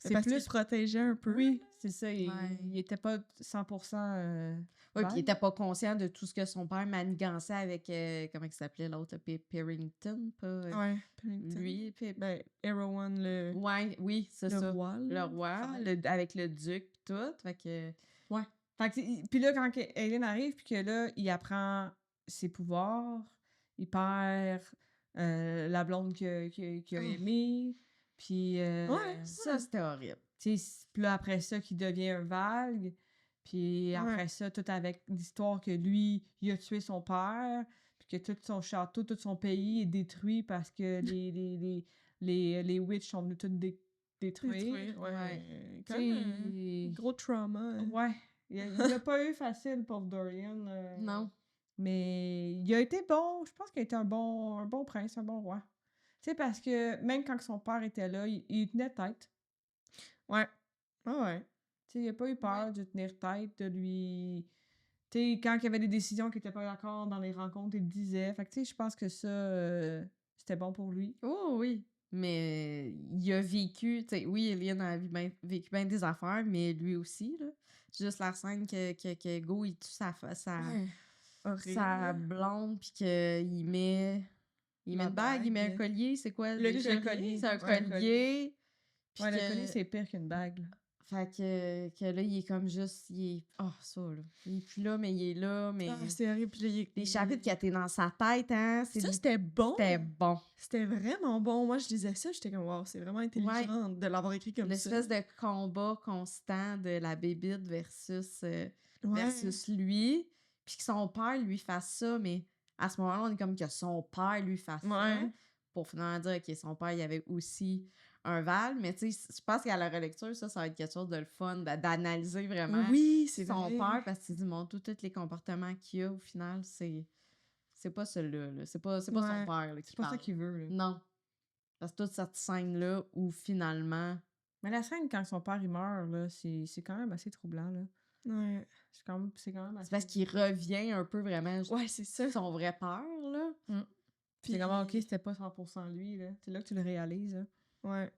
C'est C'est parce qu'il plus- se protégeait un peu. Oui, c'est ça. Il Ouais. était pas 100%... Oui, Val. puis il était pas conscient de tout ce que son père manigançait avec, comment il s'appelait l'autre, Perrington, pas Ouais. Pennington. lui. Puis... Ben, Erewhon, le Ouais, oui, c'est le ça. roi. Le là. roi, Frère. avec le duc pis tout, fait que... Fait que, puis là, quand Hélène arrive, puis que là, il apprend ses pouvoirs, il perd la blonde qu'il a aimée, puis... Ouais, Ça, c'était horrible. tu sais, puis là, après ça, qu'il devient un Valgue, puis après ça, tout avec l'histoire que lui, il a tué son père, puis que tout son château, tout son pays est détruit parce que les witches sont venus tout détruire. Détruire, ouais. Ouais. Quand Tu sais, même un gros trauma. hein. Ouais. Il n'a pas eu facile pour Dorian. Non. Mais il a été bon. Je pense qu'il a été un bon prince, un bon roi. Tu sais, parce que même quand son père était là, il tenait tête. Ouais. Ah ouais. Tu sais, il n'a pas eu peur de tenir tête, de lui... Tu sais, quand il y avait des décisions qu'il n'était pas d'accord dans les rencontres, il le disait. Fait que tu sais, je pense que ça, c'était bon pour lui. Oh oui. Mais il a vécu, tu sais, oui, Alien a vécu bien des affaires, mais lui aussi, là. Juste la scène que Go, il tue sa blonde, puis qu'il met une bague, il met un collier, c'est quoi? Le collier? C'est un Ouais, collier. Puis Ouais, le que- collier, c'est pire qu'une bague, là. Fait que là, il est comme juste, oh, ça, là. Il est plus là, mais il est là, mais... Ah, c'est horrible. Puis là, les chapitres qui étaient dans sa tête, hein, Ça, c'était bon. c'était bon. C'était vraiment bon. Moi, je disais ça, j'étais comme, wow, c'est vraiment intelligent de l'avoir écrit comme ça. L'espèce de combat constant de la bébite versus Ouais. lui, puis que son père lui fasse ça, mais à ce moment-là, on est comme que son père lui fasse ça, Ouais. pour finalement dire que son père, il avait aussi un Val, mais tu sais, je pense qu'à la relecture, ça va être quelque chose de le fun, d'analyser vraiment Oui, c'est son vrai. père, parce qu'il dit, mon tous les comportements qu'il a, au final, c'est pas celui-là, là. C'est pas son Ouais. père, là, qui C'est pas ça parle. qu'il veut, là. Non. Parce que toute cette scène-là où finalement... Mais la scène, quand son père, il meurt, là, c'est quand même assez troublant, là. Ouais. C'est quand même assez... C'est parce qu'il revient un peu vraiment Ouais, c'est ça. son vrai père, là. Puis c'est comment, OK, c'était pas 100% lui, là. C'est là que tu le réalises, là. Ouais.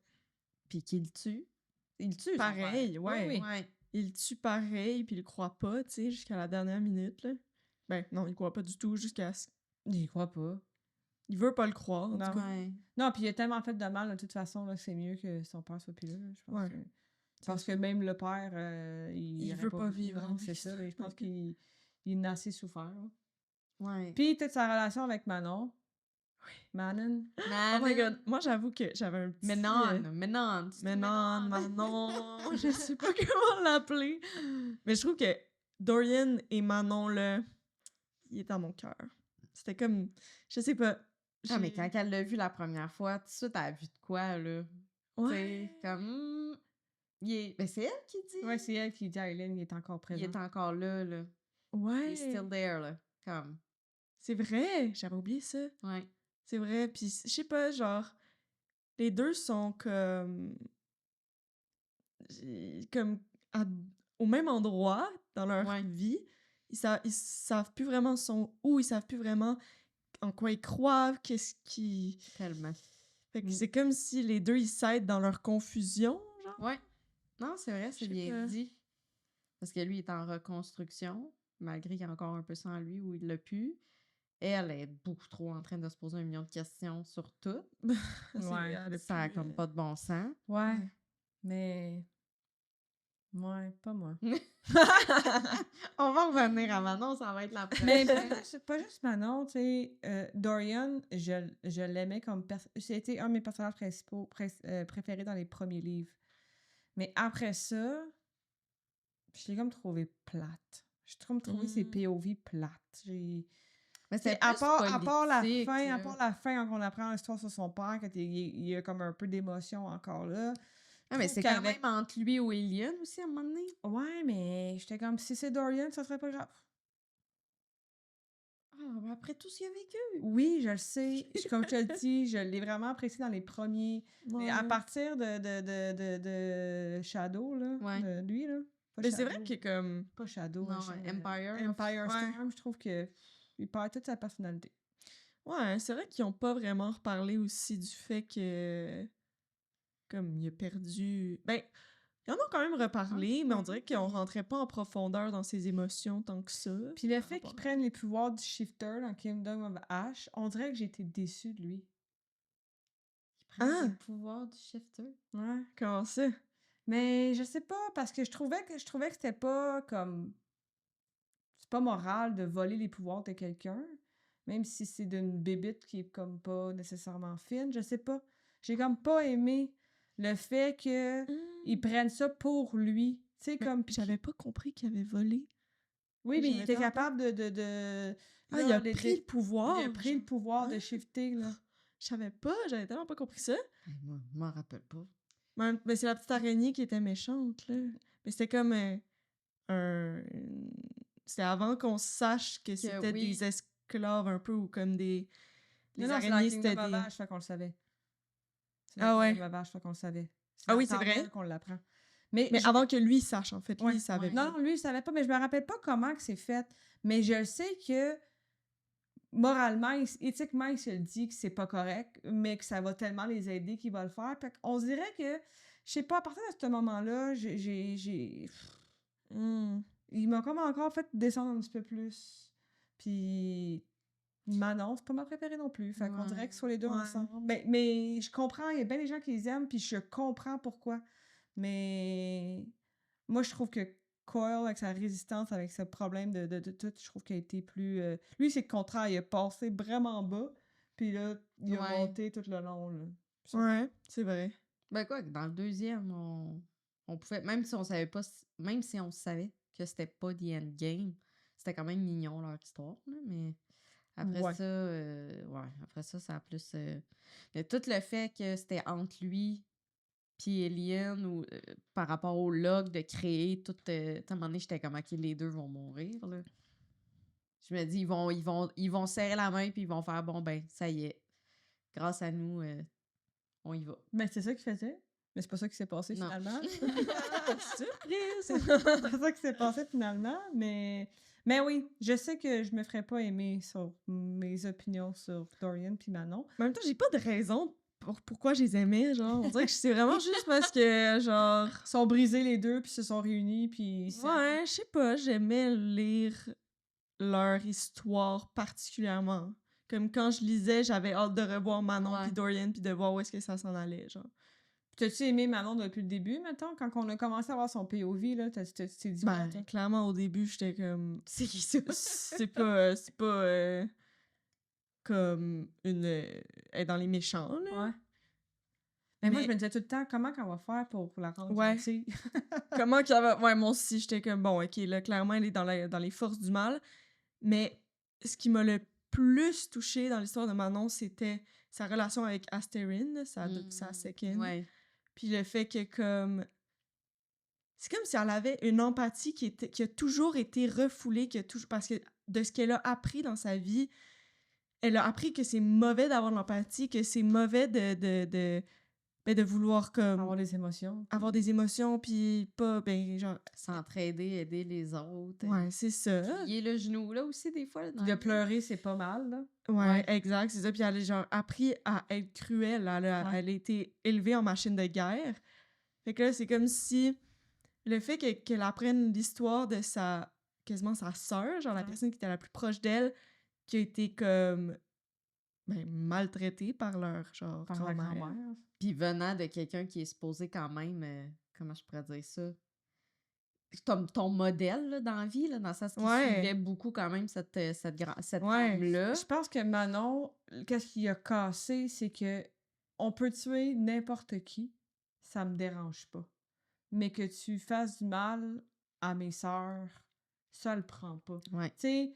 Puis qu'il le tue. Il le tue, son Pareil, père. ouais. Oui, oui. Il le tue pareil, puis il le croit pas, tu sais, jusqu'à la dernière minute, là. Ben, non, il le croit pas du tout, jusqu'à... J'y crois pas. Il veut pas le croire, en Non. tout cas. Ouais. Non, puis il a tellement fait de mal, de toute façon, là, que c'est mieux que son père soit plus là, je pense. Ouais. Parce que même le père, Il aurait veut pas vivre non, avec c'est ça. ça, là, je pense Ouais. qu'il a assez souffert, là. Ouais. Puis toute sa relation avec Manon. Manon. Oh my god, moi, j'avoue que j'avais un petit... Menon. Manon, Manon, je sais pas comment l'appeler. Mais je trouve que Dorian et Manon, là, il est dans mon cœur. C'était comme... Je sais pas. Ah, mais j'ai- quand elle l'a vu la première fois, tout de suite, elle a vu de quoi, là? Tu Ouais. sais, comme... Ben, c'est elle qui dit. Ouais, c'est elle qui dit à Hélène, il est encore présent. Il est encore là, là. Ouais. Il est still there, là. Comme... C'est vrai, j'avais oublié ça. Ouais. C'est vrai, puis je sais pas, genre, les deux sont comme au même endroit dans leur Ouais. vie. Ils savent plus vraiment sont où, ils savent plus vraiment en quoi ils croient, qu'est-ce qui... Tellement. Fait que c'est comme si les deux, ils s'aident dans leur confusion, genre. Ouais. Non, c'est vrai, c'est Je sais bien pas. dit. Parce que lui, il est en reconstruction, malgré qu'il y a encore un peu sans lui où il l'a pu. Elle est beaucoup trop en train de se poser 1 million de questions sur tout. Ouais. Elle a Ça a plus, comme pas de bon sens. Ouais. Mais. Ouais, pas moi. On va revenir à Manon, ça va être la Mais prochaine. c'est pas juste Manon, tu sais. Dorian, je l'aimais comme. C'était un de mes personnages principaux préférés dans les premiers livres. Mais après ça, je l'ai comme trouvé plate. J'ai comme trouvé ses POV plates. Mais C'est c'est à part la politique, fin, là. à part la fin, quand on apprend l'histoire sur son père, il y a comme un peu d'émotion encore là. Ah, mais trouve c'est quand qu'avec- même entre lui ou Alien aussi, à un moment donné. Ouais, mais j'étais comme, si c'est Dorian, ça serait pas grave. Ah, mais après tout ce qu'il a vécu. Oui, je le sais. Comme je te le dis, je l'ai vraiment apprécié dans les premiers. Mais à partir de Shadow, là, Ouais. de lui, là. Pas Mais c'est vrai Shadow. que comme... Pas Shadow. Non, Empire. Empire Ouais. Storm, je trouve que il perd toute sa personnalité. Ouais, c'est vrai qu'ils ont pas vraiment reparlé aussi du fait que... Comme il a perdu... Ben, ils en ont quand même reparlé, mais on dirait qu'on rentrait pas en profondeur dans ses émotions tant que ça. Puis le par fait rapport qu'ils à- prennent les pouvoirs du Shifter dans Kingdom of Ash, on dirait que j'ai été déçue de lui. Prendre les pouvoirs du shifter. Ouais. Comment ça? Mais je sais pas, parce que je trouvais que c'était pas comme... C'est pas moral de voler les pouvoirs de quelqu'un, même si c'est d'une bébite qui est comme pas nécessairement fine, je sais pas. J'ai comme pas aimé le fait que ils prennent ça pour lui. Tu sais, comme... J'avais pas compris qu'il avait volé. Oui, mais il j'avais était tellement capable de... Ah, là, il a les- pris le pouvoir! Il a pris le pouvoir de shifter, là. Je savais pas, j'avais tellement pas compris ça. Moi, je m'en rappelle pas. Mais c'est la petite araignée qui était méchante, là. Mais c'était comme C'était avant qu'on sache que c'était oui. des esclaves un peu, ou comme des... Les Non, c'est dans araignées, c'était Kingdom of des... Ash, fait qu'on le savait. C'est Ah dans ouais. Kingdom of Ash, fait qu'on le savait. Ah dans oui, c'est Star vrai. Wars qu'on l'apprend. Mais avant que lui sache, en fait. Lui, Ouais, il savait ouais. pas. Non, lui, il savait pas, mais je me rappelle pas comment que c'est fait. Mais je sais que moralement, éthiquement, il se le dit que c'est pas correct, mais que ça va tellement les aider qu'il va le faire. Fait qu'on dirait que, je sais pas, à partir de ce moment-là, il m'a comme encore fait descendre un petit peu plus. Puis Manon, c'est pas ma préférée non plus. Fait qu'on dirait que soit les deux ensemble. Mais je comprends, il y a bien des gens qui les aiment, puis je comprends pourquoi. Mais moi, je trouve que Coyle, avec sa résistance, avec ce problème de tout, je trouve qu'il a été plus... Lui, c'est le contraire, il a passé vraiment bas, puis là, il a monté tout le long. Là. Ouais, c'est vrai. Ben quoi, dans le deuxième, on pouvait, même si on savait pas, même si on savait que c'était pas The Endgame, c'était quand même mignon leur histoire, là, mais après ça a plus... mais tout le fait que c'était entre lui puis Alien, ou par rapport au log de créer tout... à un moment donné, j'étais comme, OK, les deux vont mourir, là. Je me dis, ils vont serrer la main puis ils vont faire, bon, ben, ça y est. Grâce à nous, on y va. Mais c'est ça qu'il faisait. Mais c'est pas ça qui s'est passé Non. finalement. Surprise! C'est pas ça qui s'est passé finalement. Mais oui, je sais que je me ferais pas aimer sur mes opinions sur Dorian puis Manon. En même temps, j'ai pas de raison pourquoi je les aimais, genre. On dirait que c'est vraiment juste parce que, genre... Ils sont brisés les deux puis se sont réunis puis... Ouais, je sais pas, j'aimais lire leur histoire particulièrement. Comme quand je lisais, j'avais hâte de revoir Manon puis Dorian puis de voir où est-ce que ça s'en allait, genre. T'as-tu aimé Manon depuis le début, mettons? Quand on a commencé à voir son POV, là, t'es dit... Ben, clairement, au début, j'étais comme... C'est qui ça? c'est pas comme une... elle est dans les méchants, là. Ouais. Mais moi, je me disais tout le temps, comment qu'on va faire pour la rendre gentille? Comment qu'elle va... Ouais, moi aussi, j'étais comme, bon, OK, là, clairement, elle est dans les forces du mal. Mais ce qui m'a le plus touchée dans l'histoire de Manon, c'était sa relation avec Asterin, sa second. Ouais. Puis le fait que, comme... C'est comme si elle avait une empathie qui a toujours été refoulée, parce que de ce qu'elle a appris dans sa vie, elle a appris que c'est mauvais d'avoir de l'empathie, que c'est mauvais de vouloir comme Avoir des émotions. avoir des émotions, puis pas, ben, genre... S'entraider, aider les autres. Ouais, c'est ça. Plier le genou, là, aussi, des fois. De pleurer, c'est pas mal, là. Ouais, exact, c'est ça. Puis elle a genre appris à être cruelle. Elle a été élevée en machine de guerre. Fait que là, c'est comme si le fait qu'elle apprenne l'histoire de quasiment sa sœur, genre la personne qui était la plus proche d'elle, qui a été comme maltraitée par leur genre grand-mère. Puis venant de quelqu'un qui est supposé quand même, comment je pourrais dire ça, comme ton modèle là, dans la vie, là, dans le sens qu'il suivait beaucoup quand même cette femme-là. Je pense que Manon, qu'est-ce qui a cassé, c'est que on peut tuer n'importe qui, ça me dérange pas. Mais que tu fasses du mal à mes sœurs, ça le prend pas. Ouais. Tu sais,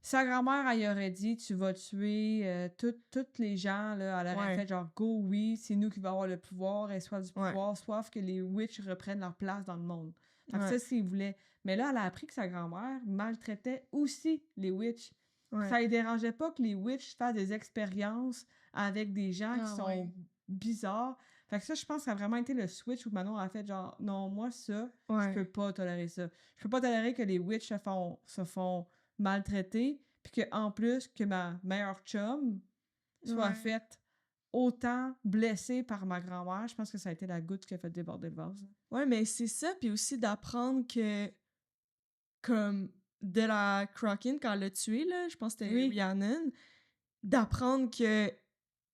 sa grand-mère, elle y aurait dit, tu vas tuer toutes les gens, là, elle aurait fait genre, go, oui, c'est nous qui va avoir le pouvoir, et soit du pouvoir, soit que les witches reprennent leur place dans le monde. Fait que ça, c'est ce qu'il voulait. Mais là, elle a appris que sa grand-mère maltraitait aussi les witches. Ça ne dérangeait pas que les witches fassent des expériences avec des gens qui sont bizarres. Fait que ça, je pense que ça a vraiment été le switch où Manon a fait genre, non, moi, ça, je peux pas tolérer ça. Je peux pas tolérer que les witches se font maltraiter, puis qu'en plus, que ma meilleure chum soit faite autant blessée par ma grand-mère. Je pense que ça a été la goutte qui a fait déborder le vase. Ouais, mais c'est ça, puis aussi d'apprendre que, comme, de la Kraken, quand elle l'a tuée, là, je pense que c'était Rhiannon, d'apprendre que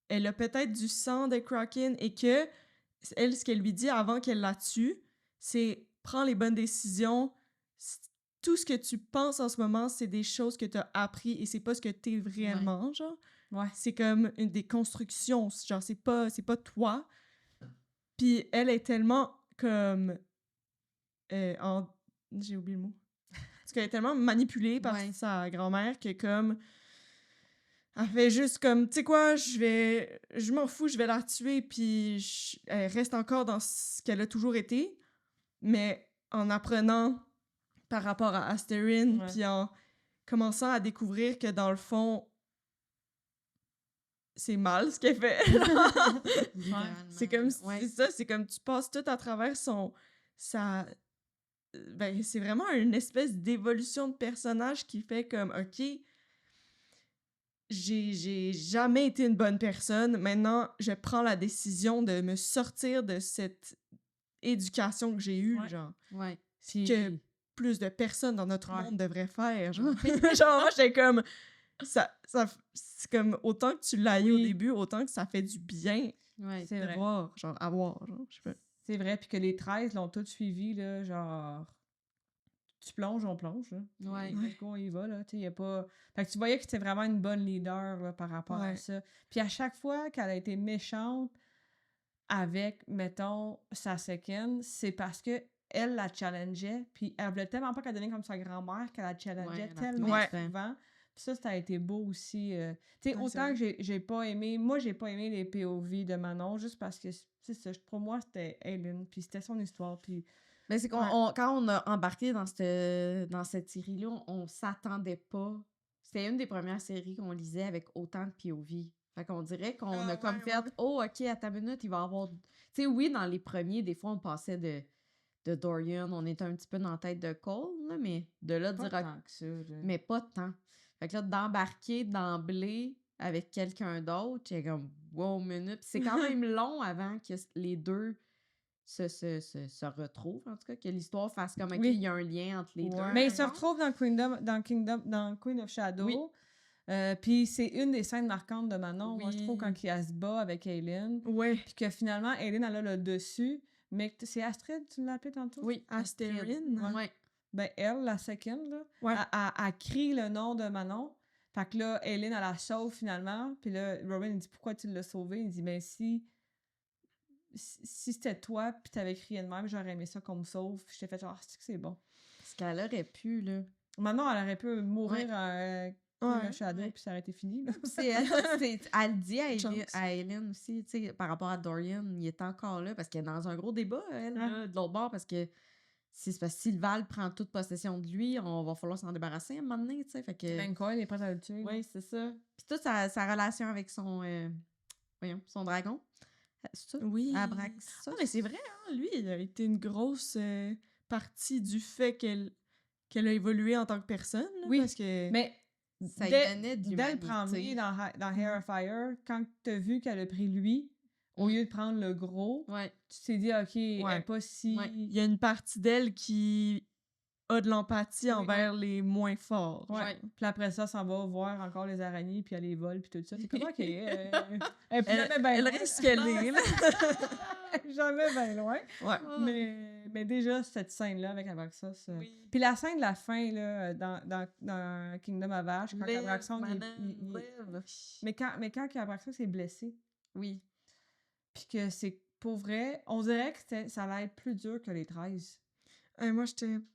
elle a peut-être du sang de Kraken et que, elle, ce qu'elle lui dit avant qu'elle la tue, c'est « prends les bonnes décisions, tout ce que tu penses en ce moment, c'est des choses que tu as appris et c'est pas ce que t'es réellement, genre. » C'est comme une des constructions, genre, c'est pas toi. Puis elle est tellement comme... j'ai oublié le mot. Parce qu'elle est tellement manipulée par sa grand-mère que comme... Elle fait juste comme, tu sais quoi, je m'en fous, je vais la tuer, puis elle reste encore dans ce qu'elle a toujours été, mais en apprenant par rapport à Asterin, puis en commençant à découvrir que dans le fond, c'est mal ce qu'elle fait. C'est comme, c'est ça, c'est comme tu passes tout à travers c'est vraiment une espèce d'évolution de personnage qui fait comme, OK, j'ai jamais été une bonne personne. Maintenant, je prends la décision de me sortir de cette éducation que j'ai eue, Ouais. genre. Ouais. Que plus de personnes dans notre Ouais. monde devraient faire, genre. Genre, moi, j'étais comme... c'est comme, autant que tu l'as eu au Oui. début, autant que ça fait du bien Ouais. C'est de vrai. voir, genre, avoir, genre, je sais pas. C'est vrai, puis que les 13 l'ont tous suivi, là, genre... Tu plonges, on plonge, là. Ouais. Let's go, on y va, là. Tu sais, y a pas... Fait que tu voyais que c'était vraiment une bonne leader, là, par rapport à Ouais. ça. Puis à chaque fois qu'elle a été méchante avec, mettons, sa second, c'est parce que elle la challengeait, puis elle voulait tellement pas qu'elle devienne comme sa grand-mère qu'elle la challengeait Ouais, elle a tellement Ouais. souvent. Puis ça a été beau aussi. Tu sais, Ouais, c'est autant que vrai. j'ai pas aimé... Moi, j'ai pas aimé les POV de Manon, juste parce que, c'est ça, pour moi, c'était Aileen, puis c'était son histoire, puis... Mais c'est quand on a embarqué dans cette série-là, on s'attendait pas. C'était une des premières séries qu'on lisait avec autant de POV. Fait qu'on dirait qu'on a comme fait « Oh, OK, à ta minute, il va y avoir... » Tu sais, oui, dans les premiers, des fois, on passait de Dorian, on était un petit peu dans la tête de Cole, là, mais de là, Pas dire... tant que ça, là. Mais pas tant. Fait que là, d'embarquer d'emblée avec quelqu'un d'autre, j'ai comme « Wow, minute! » Puis c'est quand même long avant que les deux se retrouvent, en tout cas, que l'histoire fasse comme, OK, Oui. il y a un lien entre les deux. Mais ils se mettons. retrouvent dans Queen of Shadow. Oui. Puis c'est une des scènes marquantes de Manon, moi, je trouve, Oui. quand elle se bat avec Aileen. Ouais. Puis que finalement, Aileen, elle a le dessus. Mais c'est Astrid, tu l'as appelée tantôt? Oui. Astérine. Ouais. Ben, elle, la second, là, Ouais. elle crie le nom de Manon. Fait que là, Aileen, elle la sauve finalement. Puis là, Robin, il dit, pourquoi tu l'as sauvée? Il dit, ben, si c'était toi, puis t'avais crié de même, j'aurais aimé ça qu'on me sauve. Puis j'étais fait genre, c'est bon. Parce qu'elle aurait pu, là. Manon, elle aurait pu mourir à Queen of Shadow, ouais. puis ça aurait été fini. Là. Elle dit Chance. à Aileen aussi, tu sais, par rapport à Dorian, il est encore là parce qu'elle est dans un gros débat, elle, là, de l'autre bord, parce que c'est parce que si le Val prend toute possession de lui, on va falloir s'en débarrasser à un moment donné, tu sais, fait que... Même quoi, il est prêt à le tuer. Oui, c'est ça. Puis toute sa relation avec son dragon. C'est ça? Oui. Abraxas. Ah, mais c'est vrai, hein, lui, il a été une grosse partie du fait qu'elle a évolué en tant que personne. Là, Oui, parce que... Mais Ça lui dès, donnait de dès le l'humanité. premier dans Hair of Fire, quand t'as vu qu'elle a pris lui, au lieu de prendre le gros, Ouais. tu t'es dit, OK, elle est pas si... Ouais. Il y a une partie d'elle qui a de l'empathie Oui. envers les moins forts. Ouais. genre. Puis après ça va voir encore les araignées, puis elle les vole, puis tout ça. C'est comme, OK, elle est plus Elle, jamais bien elle loin. reste qu'elle est, là. Elle est jamais bien loin. Ouais. Mais déjà, cette scène-là avec Abraxas... Oui. Puis la scène de la fin, là, dans Kingdom of Ash, quand Abraxas... Mais quand Abraxas est blessé, Oui. puis que c'est pour vrai, on dirait que ça allait être plus dur que les 13. Moi,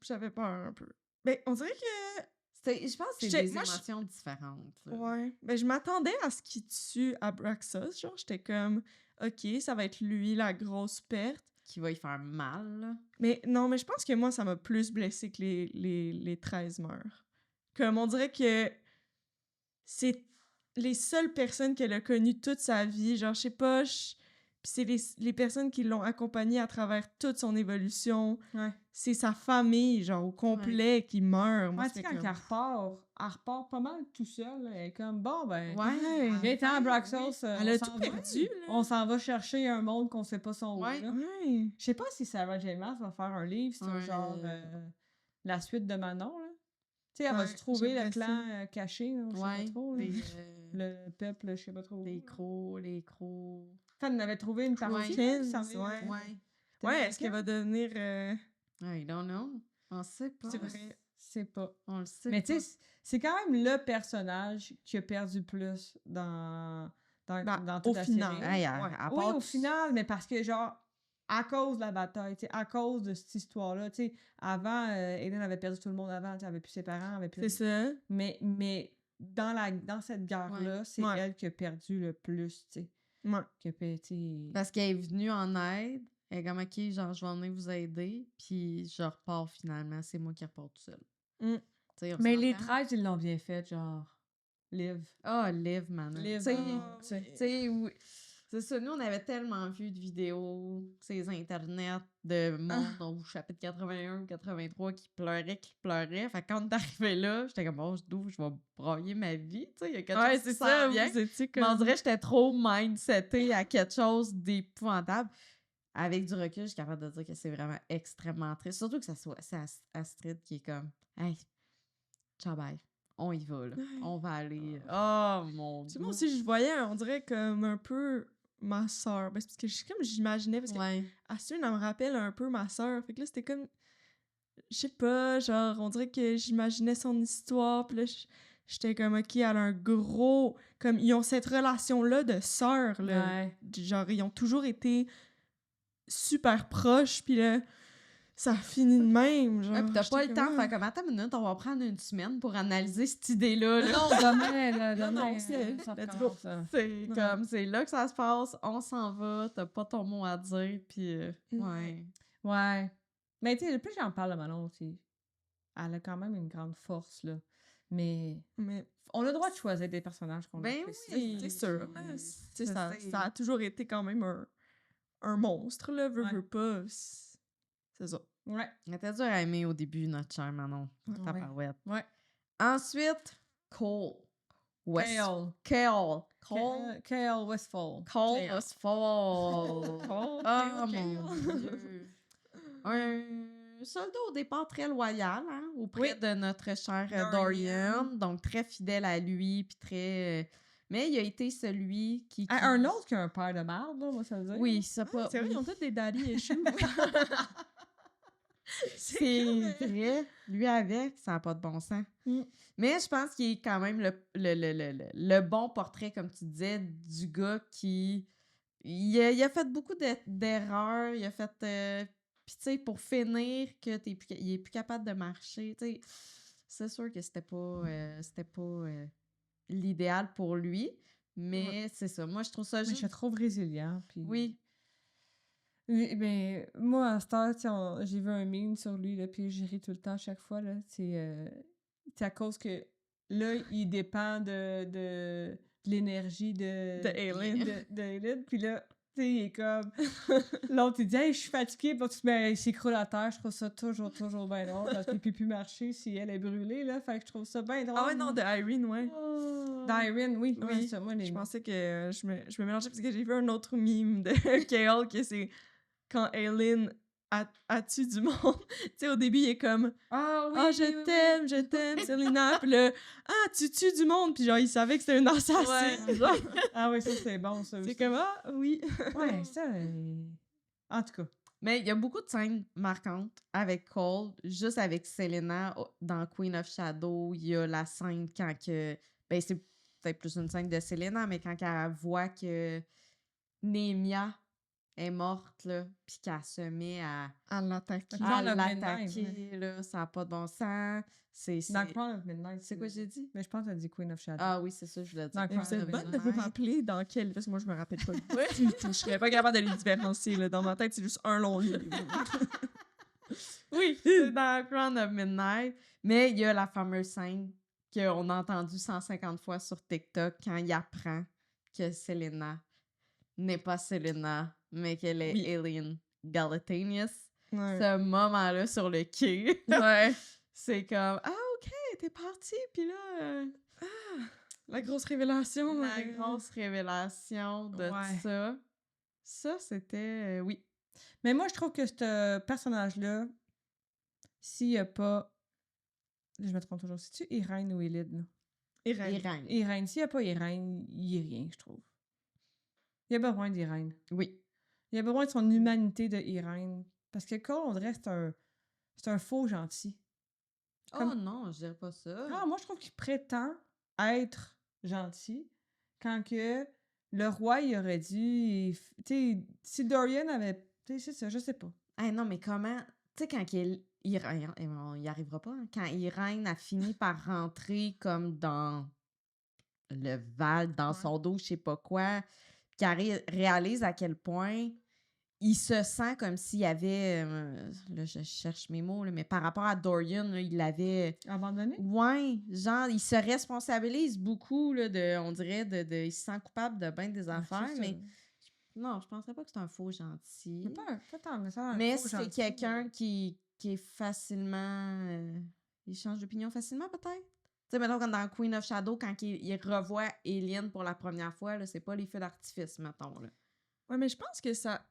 j'avais peur un peu. Ben, on dirait que... Je pense que c'est des émotions différentes. Là. Ouais. Ben, je m'attendais à ce qu'il tue Abraxas. Genre, j'étais comme, OK, ça va être lui la grosse perte. Qui va y faire mal. Là. Mais non, mais je pense que moi, ça m'a plus blessé que les 13 meurent. Comme on dirait que c'est les seules personnes qu'elle a connues toute sa vie. Genre, je sais pas, puis c'est les personnes qui l'ont accompagnée à travers toute son évolution. Ouais. C'est sa famille, genre, au complet, qui meurt. Moi, Ouais, tu sais, quand elle repart pas mal tout seul. Là. Elle est comme, bon, ben... Ouais. Viens-t'en, Abraxas. Elle a tout perdu, là. On s'en va chercher un monde qu'on sait pas son Ouais. où, là. Ouais. Je sais pas si Sarah J. Maas va faire un livre sur Ouais. genre la suite de Manon, là. Tu sais, elle va Ouais, se trouver le j'aimerais clan caché, là, je sais Ouais. pas trop. Là. Les Le peuple, je sais pas trop. les crocs. Enfin, elle avait trouvé une partie. Ouais. là, qui s'en Ouais. venait. Ouais. Ouais, est-ce qu'elle va devenir... I don't know. On sait pas. C'est vrai. C'est pas. On le sait Mais pas. tu sais, c'est quand même le personnage qui a perdu plus dans toute au la final. série. Hey, Ouais. à Oui, part au final, mais parce que, genre, à cause de la bataille, tu sais, à cause de cette histoire-là, tu sais, avant, Aileen avait perdu tout le monde avant, tu sais, elle avait plus ses parents, elle avait plus... C'est ça. Mais dans cette guerre-là, c'est Ouais. elle qui a perdu le plus, tu sais. Ouais. Qui a perdu... Parce qu'elle est venue en aide. Elle est comme, OK, genre, je vais venir vous aider. Puis je repars finalement. C'est moi qui repars tout seul. Mm. Tu sais, on Mais les s'entend? 13, ils l'ont bien fait, genre... Liv. Ah, Liv, man. Liv, Tu sais, ah, tu sais, oui. C'est ça, nous, on avait tellement vu de vidéos, ces internets de monde au chapitre 81 ou 83 qui pleurait. Fait que quand on est arrivé là, j'étais comme, bon, d'où je vais broyer ma vie, tu sais, il y a quelque chose qui s'en vient. vous étiez Mais on comme... dirait que j'étais trop mindsetée à quelque chose d'épouvantable. Avec du recul, je suis capable de dire que c'est vraiment extrêmement triste. Surtout que c'est Astrid qui est comme, hey, ciao, bye. On y va, là. On va aller. Oh, mon Tu sais, Dieu. moi aussi, je voyais, on dirait comme un peu ma sœur. Ben, c'est parce que comme j'imaginais, parce que Ouais. Astrid, elle me rappelle un peu ma sœur. Fait que là, c'était comme, je sais pas, genre, on dirait que j'imaginais son histoire. Puis là, j'étais comme, OK, elle a un gros... Comme, ils ont cette relation-là de sœur, là. Ouais. Genre, ils ont toujours été super proches. Puis là, ça finit de même, genre. Ouais, puis t'as pas j'étais le temps de comme, faire comme, attends une minute, on va prendre une semaine pour analyser cette idée-là. Là. Non, demain, là, Non, demain, non, c'est- ça let's recommence, go. là. C'est Non. comme, c'est là que ça se passe, on s'en va, t'as pas ton mot à dire, puis ouais. Ouais. Mais tu sais, le plus j'en parle de Manon aussi, elle a quand même une grande force, là. Mais Mais on a le droit de choisir des personnages qu'on Ben apprécie. oui. c'est sûr. Mm. Tu sais, Je ça, sais. ça a toujours été quand même un monstre, là, Ouais. veux pas. C'est ça. Ouais. Elle était dure à aimer au début, notre chère Manon. Ouais. Tabarouette. Ouais. Ensuite, Cole. Kale. Cole. Cole. Kale Westfall. Cole Cale. Westfall. Cole, Oh Cale, mon Cale. Dieu. Un soldat au départ très loyal, hein, auprès Oui. de notre cher Dorian. Dorian. Donc très fidèle à lui, puis très... mais il a été celui qui... Ah, un autre qui a un père de marde, là, moi, ça veut dire. Oui, ça Ah, pas... c'est vrai, ils ont tous des daddy issues. C'est vrai. Lui avec, ça n'a pas de bon sens. Mm. Mais je pense qu'il est quand même le bon portrait, comme tu disais, du gars qui... Il a fait beaucoup d'erreurs. Il a fait... Puis, tu sais, pour finir, il est plus capable de marcher. Tu sais, c'est sûr que c'était pas l'idéal pour lui. Mais c'est ça. Moi, je trouve ça Mais je juste... le trouve résilient. Puis... Oui. Oui, ben, moi, à cette heure, tu sais, j'ai vu un meme sur lui, là, puis j'ai ri tout le temps à chaque fois, là. C'est à cause que, là, il dépend de l'énergie de Aileen. de Aileen, puis là, tu sais, il est comme... L'autre, il dit « Hey, je suis fatigué », puis l'autre, il s'écroule à terre. Je trouve ça toujours bien drôle, parce qu'il peut plus marcher si elle est brûlée, là. Fait que je trouve ça bien drôle. Ah ouais, non, de Irene, ouais. D'Irene, oui. Oui, Ouais, ça, moi, les... Je pensais que je me mélangeais parce que j'ai vu un autre meme de Kale que c'est quand Aileen a tué du monde. Tu sais, au début, il est comme Ah oui, Ah, je t'aime, Selena. Puis là, ah, tu tues du monde. Puis genre, il savait que c'était une assassin. Ouais. Genre, Ah oui, ça, c'est bon, ça aussi. c'est comme Ah, oui. Ouais, ça... En tout cas. Mais il y a beaucoup de scènes marquantes avec Cole, juste avec Selena dans Queen of Shadow. Il y a la scène quand que... Ben, c'est peut-être plus une scène de Selena, mais quand elle voit que Némia est morte, là, puis qu'elle se met À l'attaquer. à Crown of l'attaquer, là, ça n'a pas de bon sens. Dans Crown of Midnight. C'est quoi j'ai dit? Mais je pense que t'as dit Queen of Shadow. Ah oui, c'est ça, je voulais dire. Dans Et vous Crown êtes of bonne de Midnight. vous rappeler dans quel. Parce que moi, je me rappelle pas du tout. Je serais pas capable de les différencier. Là. Dans ma tête, c'est juste un long livre. Oui, c'est dans Crown of Midnight. Mais il y a la fameuse scène qu'on a entendue 150 fois sur TikTok quand il apprend que Selena n'est pas Selena, mais qu'elle est Oui. Alien Galatanius. Ouais. Ce moment-là sur le quai, Ouais. c'est comme « Ah, OK, t'es parti, puis là... La grosse révélation. La grosse révélation de Ouais. ça. Ça, c'était... oui. Mais moi, je trouve que ce personnage-là, s'il n'y a pas... Je me trompe toujours. C'est-tu Irène ou Elid, là? Irène. Irène. S'il n'y a pas Irène, il n'y a rien, je trouve. Il y a besoin d'Irène. Oui. Il y a besoin de son humanité de Irène. Parce que Cole, on dirait que c'est un faux gentil. Oh Comme- non, je dirais pas ça. Ah, moi, je trouve qu'il prétend être gentil quand que le roi, il aurait dû... Tu sais, si Dorian avait... Tu sais, c'est ça, je sais pas. Hey, non, mais comment... Tu sais, quand Irène... On y arrivera pas. Hein, quand Irène a fini par rentrer comme dans le Val, dans son dos, je sais pas quoi, puis qu'elle réalise à quel point il se sent comme s'il y avait... là, je cherche mes mots, là, mais par rapport à Dorian, là, il avait... Abandonné? Ouais, genre, il se responsabilise beaucoup, là, on dirait, il se sent coupable de bien des affaires, Ah, c'est mais ça. Non, je penserais pas que c'est un faux gentil. Mais pas tant, mais ça a un Mais faux c'est gentil. quelqu'un qui est facilement... il change d'opinion facilement, peut-être? Tu sais, mettons, comme dans Queen of Shadow, quand il revoit Alien pour la première fois, là, c'est pas les feux d'artifice, mettons, là. Ouais, mais je pense que ça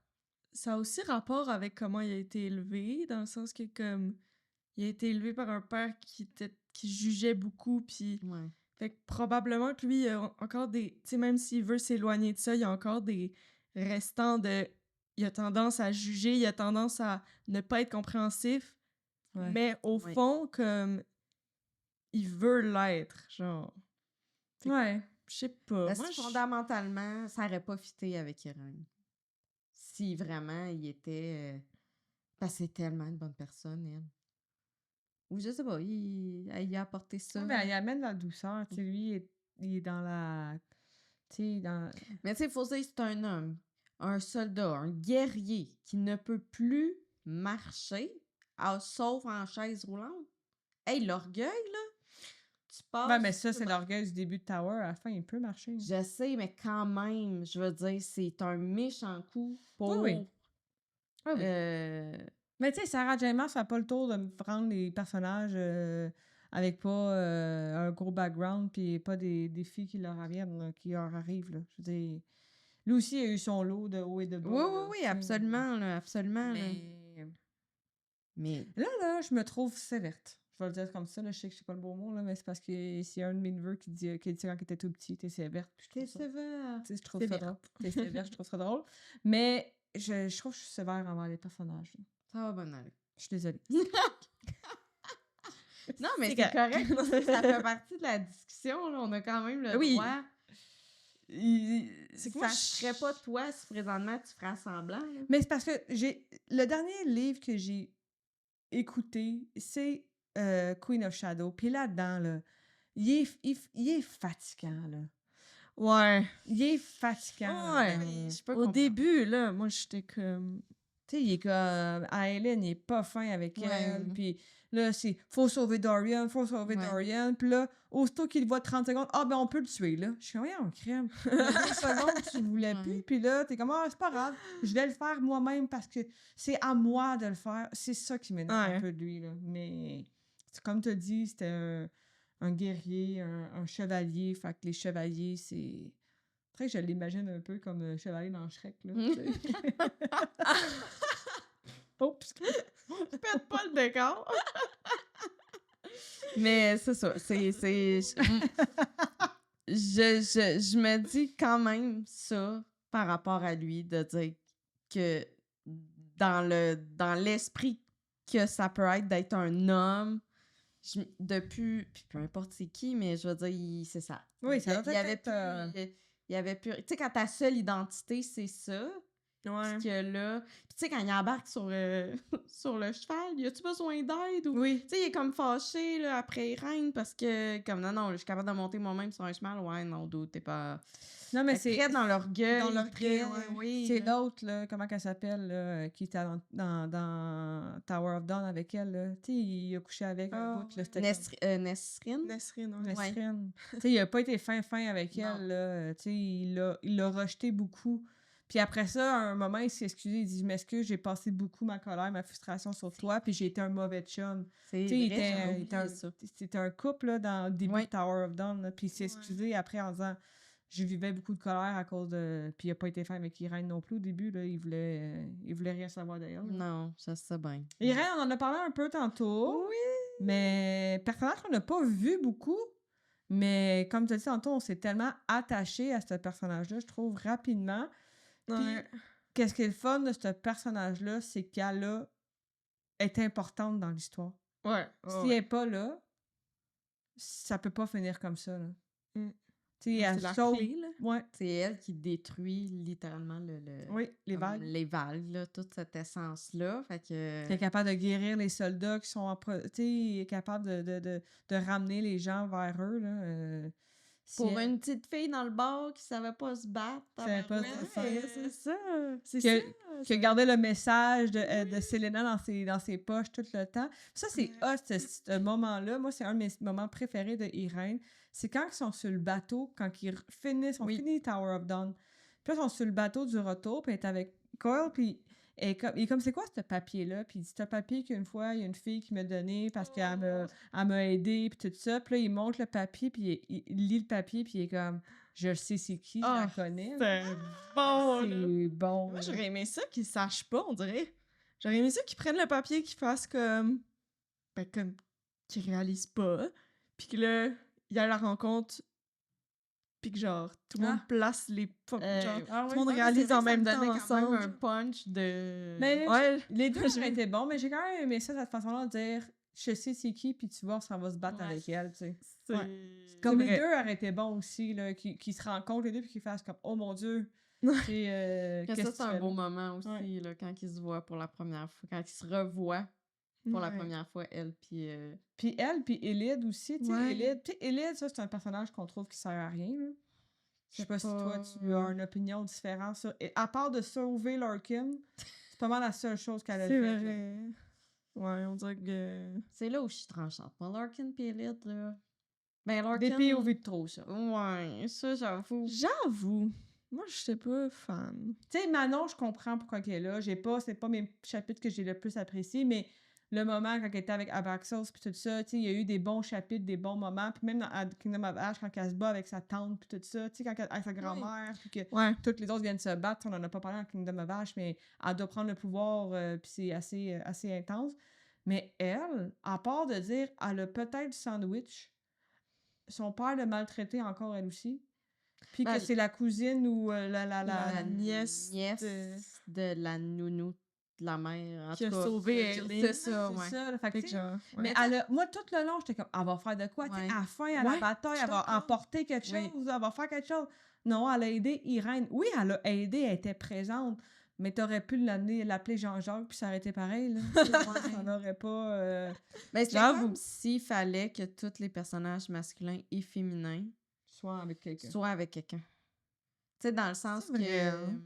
a aussi rapport avec comment il a été élevé, dans le sens que, comme, il a été élevé par un père qui jugeait beaucoup, puis... Ouais. Fait que probablement que lui, il a encore des... Tu sais, même s'il veut s'éloigner de ça, il y a encore des restants de... Il a tendance à juger, il a tendance à ne pas être compréhensif, Ouais. mais au Ouais. fond, comme... Il veut l'être, genre... Fait que, Ouais. je sais pas. Parce Moi, que je- fondamentalement, ça aurait pas fité avec Irène. Si vraiment il était... parce que c'est tellement une bonne personne, elle. Ou je sais pas, il a apporté ça. Ouais, mais il amène la douceur. Tu sais, lui, il est dans la... Tu sais, dans... Mais tu sais, il faut dire que c'est un homme, un soldat, un guerrier qui ne peut plus marcher, sauf en chaise roulante. Hey, l'orgueil, là! Tu passes... Ouais, mais ça, c'est l'orgueil du début de Tower. À la fin, il peut marcher. Je sais, mais quand même, je veux dire, c'est un méchant coup pour... Oui, oui. Ah oui. Mais tu sais, Sarah J. Maas fait pas le tour de me prendre les personnages avec pas un gros background puis pas des défis qui leur arrivent, là, qui leur arrivent. Là. Je veux dire, lui aussi, il a eu son lot de haut et de bas. Oui, là, oui, oui, tu sais. absolument, là, absolument. Là. Mais Mais là, je me trouve séverte. Je vais le dire comme ça, là, je sais que c'est pas le beau mot, là, mais c'est parce que c'est un de mes neveux qui dit quand il était tout petit, t'es séverte. Puis je trouve ça- sévère. tu sais, je trouve ça Sévère. drôle. T'es sévère, je trouve ça drôle. Mais je trouve que je suis sévère envers les personnages. Là. Ça va bien aller. Je suis désolée. Non, mais C'est c'est correct. Ça fait partie de la discussion. Là. On a quand même le Oui. droit. C'est que Ça moi, ne serait pas toi si présentement tu ferais semblant. là. Mais c'est parce que le dernier livre que j'ai écouté, c'est Queen of Shadow. Puis là-dedans, là, il est fatigant, là. Ouais. Il est fatigant. Ouais. là. Je peux Au comprendre. début, là, moi, j'étais comme... Tu sais, il est comme... Aileen, il est pas fin avec Ouais. elle. Puis là, c'est « Faut sauver Dorian, faut sauver Ouais. Dorian. » Puis là, aussitôt qu'il le voit 30 secondes, « Ah, ben on peut le tuer, là. » Je suis « Ouais, on crème. 2 secondes, tu voulais plus. Ouais. Puis là, t'es comme « Ah, c'est pas grave. Je vais le faire moi-même parce que c'est à moi de le faire. » C'est ça qui m'énerve Ouais. un peu de lui, là. Mais comme tu as dit, c'était un guerrier, un chevalier. Fait que les chevaliers, c'est... Après, je l'imagine un peu comme un chevalier dans Shrek, là. tu sais. Oups! Pète pas le décor. Mais c'est ça. Je me dis quand même ça par rapport à lui, de dire que dans l'esprit que ça peut être d'être un homme, depuis, puis peu importe c'est qui, mais je veux dire, c'est ça. Oui, ça Il doit y avait être... plus... Il y avait plus... Tu sais, quand ta seule identité, c'est ça, Ouais. que là... Puis tu sais, quand il embarque sur, sur le cheval, y a-tu besoin d'aide? Ou... Oui. Tu sais, il est comme fâché, là, après Irène, parce que, comme, non, je suis capable de monter moi-même sur un cheval. Ouais, non, dude, t'es pas... Non, mais Fait que c'est... très dans l'orgueil. Dans l'orgueil, très- ouais. oui. C'est l'autre, là, comment qu'elle s'appelle, là, qui était dans Tower of Dawn avec elle, là. Tu sais, il a couché avec un Ah, bout, là, c'était Nesrine? Nesrine, comme... ouais. Nesrine. Tu sais, il a pas été fin avec Non. elle, là. Tu sais, il l'a rejeté beaucoup. Puis après ça, à un moment, il s'est excusé, il dit « Je m'excuse, j'ai passé beaucoup ma colère, ma frustration sur toi, puis j'ai été un mauvais chum. » C'est Tu sais, il vrai, j'avais était oublié un, ça. c'était un couple, là, dans le début Ouais. de Tower of Dawn, là, puis il s'est excusé après en disant « Je vivais beaucoup de colère à cause de... » Puis il a pas été fin avec Irène non plus au début, là, il voulait rien savoir d'elle. Non, ça se bien. Irène, on en a parlé un peu tantôt. Oui. Mais personnage qu'on n'a pas vu beaucoup. Mais comme tu as dit tantôt, on s'est tellement attaché à ce personnage-là, je trouve, rapidement. Ouais. Puis, qu'est-ce qui est le fun de ce personnage-là, c'est qu'elle est importante dans l'histoire. Ouais. Si elle n'est pas là, ça peut pas finir comme ça. Là. Mm. Tu sais, C'est elle la sauve... clé, là. Ouais, C'est elle qui détruit littéralement oui, les comme vagues. les vagues, là, toute cette essence-là. Fait que... Qui est capable de guérir les soldats qui sont en... Tu sais, il est capable de ramener les gens vers eux, là. Si Pour elle- une petite fille dans le bar qui savait pas se battre. savait pas tabarouette, se faire. c'est ça. C'est Que- ça. qui a gardé le message de Selena dans ses poches tout le temps. Ça, c'est hot, ce moment-là. Moi, c'est un de mes moments préférés de Irène. C'est quand ils sont sur le bateau, quand ils finissent, on Oui. finit Tower of Dawn. Puis là, ils sont sur le bateau du retour, puis elle est avec Cole, puis il est comme, c'est quoi ce papier-là? Puis il dit, c'est un papier qu'une fois, il y a une fille qui m'a donné parce qu'elle m'a aidé, puis tout ça. Puis là, il montre le papier, puis il lit le papier, puis il est comme, je sais c'est qui, je la connais. C'est bon, là. C'est bon. Moi, j'aurais aimé ça qu'ils sachent pas, on dirait. J'aurais aimé ça qu'ils prennent le papier, qu'ils fassent comme... Ben, comme... qu'ils réalisent pas. Puis que là, il y a la rencontre... Puis que genre, tout le monde place les... genre, tout le monde réalise en même temps ensemble. un punch de... Mais Ouais. les deux auraient été bons, mais j'ai quand même aimé ça, cette façon-là de dire, je sais c'est qui, puis tu vois, on s'en va se battre Ouais. avec elle, tu sais. C'est Comme vrai. les deux auraient été bons aussi, là, qui se rencontrent les deux, puis qui fassent comme, oh mon Dieu, Ouais. Que qu'est-ce ça, que c'est tu un fais beau là? moment aussi, Ouais. là, quand ils se voient pour la première fois, quand ils se revoient pour la Ouais. première fois, elle, puis... Puis elle, puis Elid aussi, tu sais, Ouais. Elid, tu sais, Elid, ça, c'est un personnage qu'on trouve qui sert à rien, là. Je sais pas si toi, tu as une opinion différente sur... Et à part de sauver Larkin, c'est pas mal la seule chose qu'elle a C'est fait. là. vrai. Ouais, on dirait que... C'est là où je suis tranchante. Moi, Larkin pis Elite, là... Ben, Larkin... Des POV de trop, ça. Ouais, ça, j'avoue. J'avoue. Moi, je suis pas fan. Tu sais, Manon, je comprends pourquoi elle est là. C'est pas mes chapitres que j'ai le plus appréciés, mais le moment quand elle était avec Abraxos puis tout ça, tu sais, il y a eu des bons chapitres, des bons moments. Puis même dans Kingdom of Ash, quand elle se bat avec sa tante puis tout ça, tu sais, avec sa grand-mère, puis que Ouais. toutes les autres viennent se battre. On en a pas parlé dans Kingdom of Ash, mais elle doit prendre le pouvoir, puis c'est assez intense. Mais elle, à part de dire, elle a peut-être du sandwich, son père l'a maltraité encore, elle aussi. Puis Ben, que c'est la cousine ou la nièce de la nounou de la mère, en qui tout a cas. sauvé Aileen. C'est ça, C'est ouais. ça, là, fait que, Fait que tu sais, genre... ouais. mais moi, tout le long, j'étais comme, elle va faire de quoi? Tu sais, Ouais. à la fin, à la Ouais, bataille, je suis elle va d'accord. emporter quelque chose, Oui. elle va faire quelque chose. Non, elle a aidé Irène. Oui, elle a aidé, elle était présente, mais t'aurais pu l'appeler Jean-Jacques, puis ça aurait été pareil, là. Ça n'aurait pas... Ben, c'est J'avoue. comme s'il fallait que tous les personnages masculins et féminins soit avec quelqu'un. soient avec quelqu'un. Tu sais, dans le sens C'est vrai, que... hein.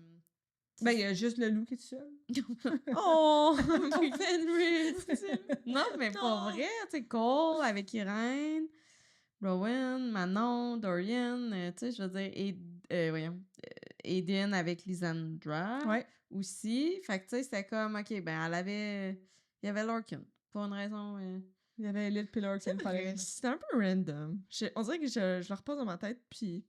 Ben, il y a juste le loup qui est tout seul. Oh! Mon Fenris! Non, mais pas vrai. Tu sais, Cole avec Irène, Rowan, Manon, Dorian, tu sais, je veux dire, Aiden avec Lysandra Ouais. aussi. Fait que, tu sais, c'était comme, OK, ben, il y avait Larkin. Pour une raison... Il y avait Elite Pillar qui C'est fallait. vrai, c'était un peu random. On dirait que je le repose dans ma tête, puis...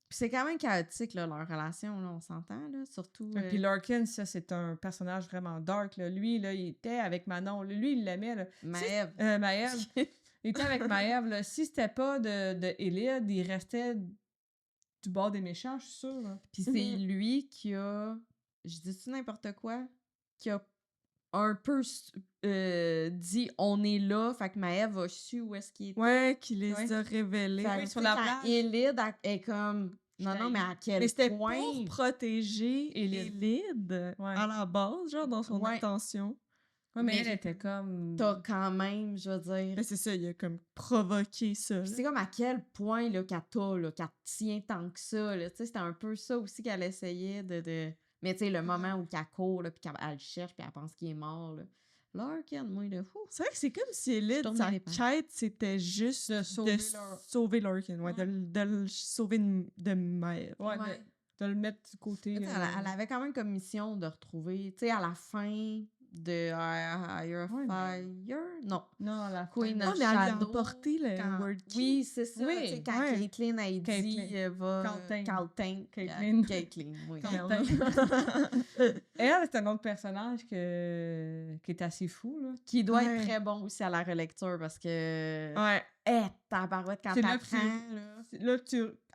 Puis c'est quand même chaotique, là, leur relation, là, on s'entend, là, surtout... Puis Larkin, ça, c'est un personnage vraiment dark, là. Lui, là, il était avec Manon. Lui, il l'aimait, là. Maëve. Maëve. Il était avec Maëve, là. Si c'était pas de Elide, il restait du bord des méchants, je suis sûre, là. Puis c'est lui qui a... Je dis-tu n'importe quoi? Qui a un peu dit « on est là », fait que Maëve a su où est-ce qu'il était. Ouais, qui les Ouais. a révélés. Fait que, oui, tu sur sais, la quand plage. Élide est comme... Non, mais à quel Mais c'était point... pour protéger Élide. Élide Ouais. à la base, genre dans son Ouais. intention. Ouais, mais Mais elle était comme... T'as quand même, je veux dire... Mais c'est ça, il a comme provoqué ça. Puis là. c'est comme à quel point là, qu'elle t'a, là, qu'elle tient tant que ça. Là. Tu sais, c'était un peu ça aussi qu'elle essayait de... Mais tu sais, le moment où qu'elle court, là, puis qu'elle le cherche, puis elle pense qu'il est mort. Là. Larkin, moi, là, fou. C'est vrai que c'est comme si Élide, tourne sa les pages. quête, c'était juste De sauver sauver Larkin, ouais, Ouais. de le sauver de Maëve. Ouais, Ouais. de le mettre du côté... Tu sais, elle avait quand même comme mission de retrouver, tu sais, à la fin de Higher Ouais, Fire. Non. Non, la Queen Ah, of mais elle a Shadow, emporté le quand- Word Key. Oui, c'est ça. Oui, tu sais, quand ouais. Caitlyn a dit Caitlyn. va... Caitlyn. Caitlyn. Caitlyn. Caitlyn, oui. Elle, c'est un autre personnage qui est assez fou, là. Qui doit Ouais. être très bon aussi à la relecture parce que... Ouais. Tabarouette, quand C'est là que t'apprends, là... Là,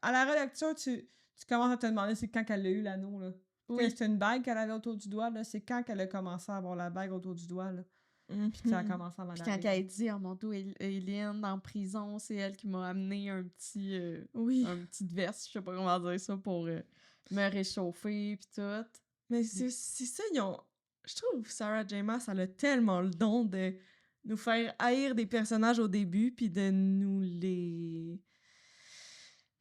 à la relecture, tu commences à te demander c'est quand qu'elle a eu l'anneau, là. Oui. C'était une bague qu'elle avait autour du doigt, là. C'est quand qu'elle a commencé à avoir la bague autour du doigt, là. Puis ça a commencé à m'en Puis quand elle dit « Oh mon Dieu, Eileen, en prison, c'est elle qui m'a amené un petit Oui. verse, je sais pas comment dire ça, pour me réchauffer, puis tout. » Mais c'est ça, ils ont... Je trouve Sarah J. Maas, elle a tellement le don de nous faire haïr des personnages au début, puis de nous les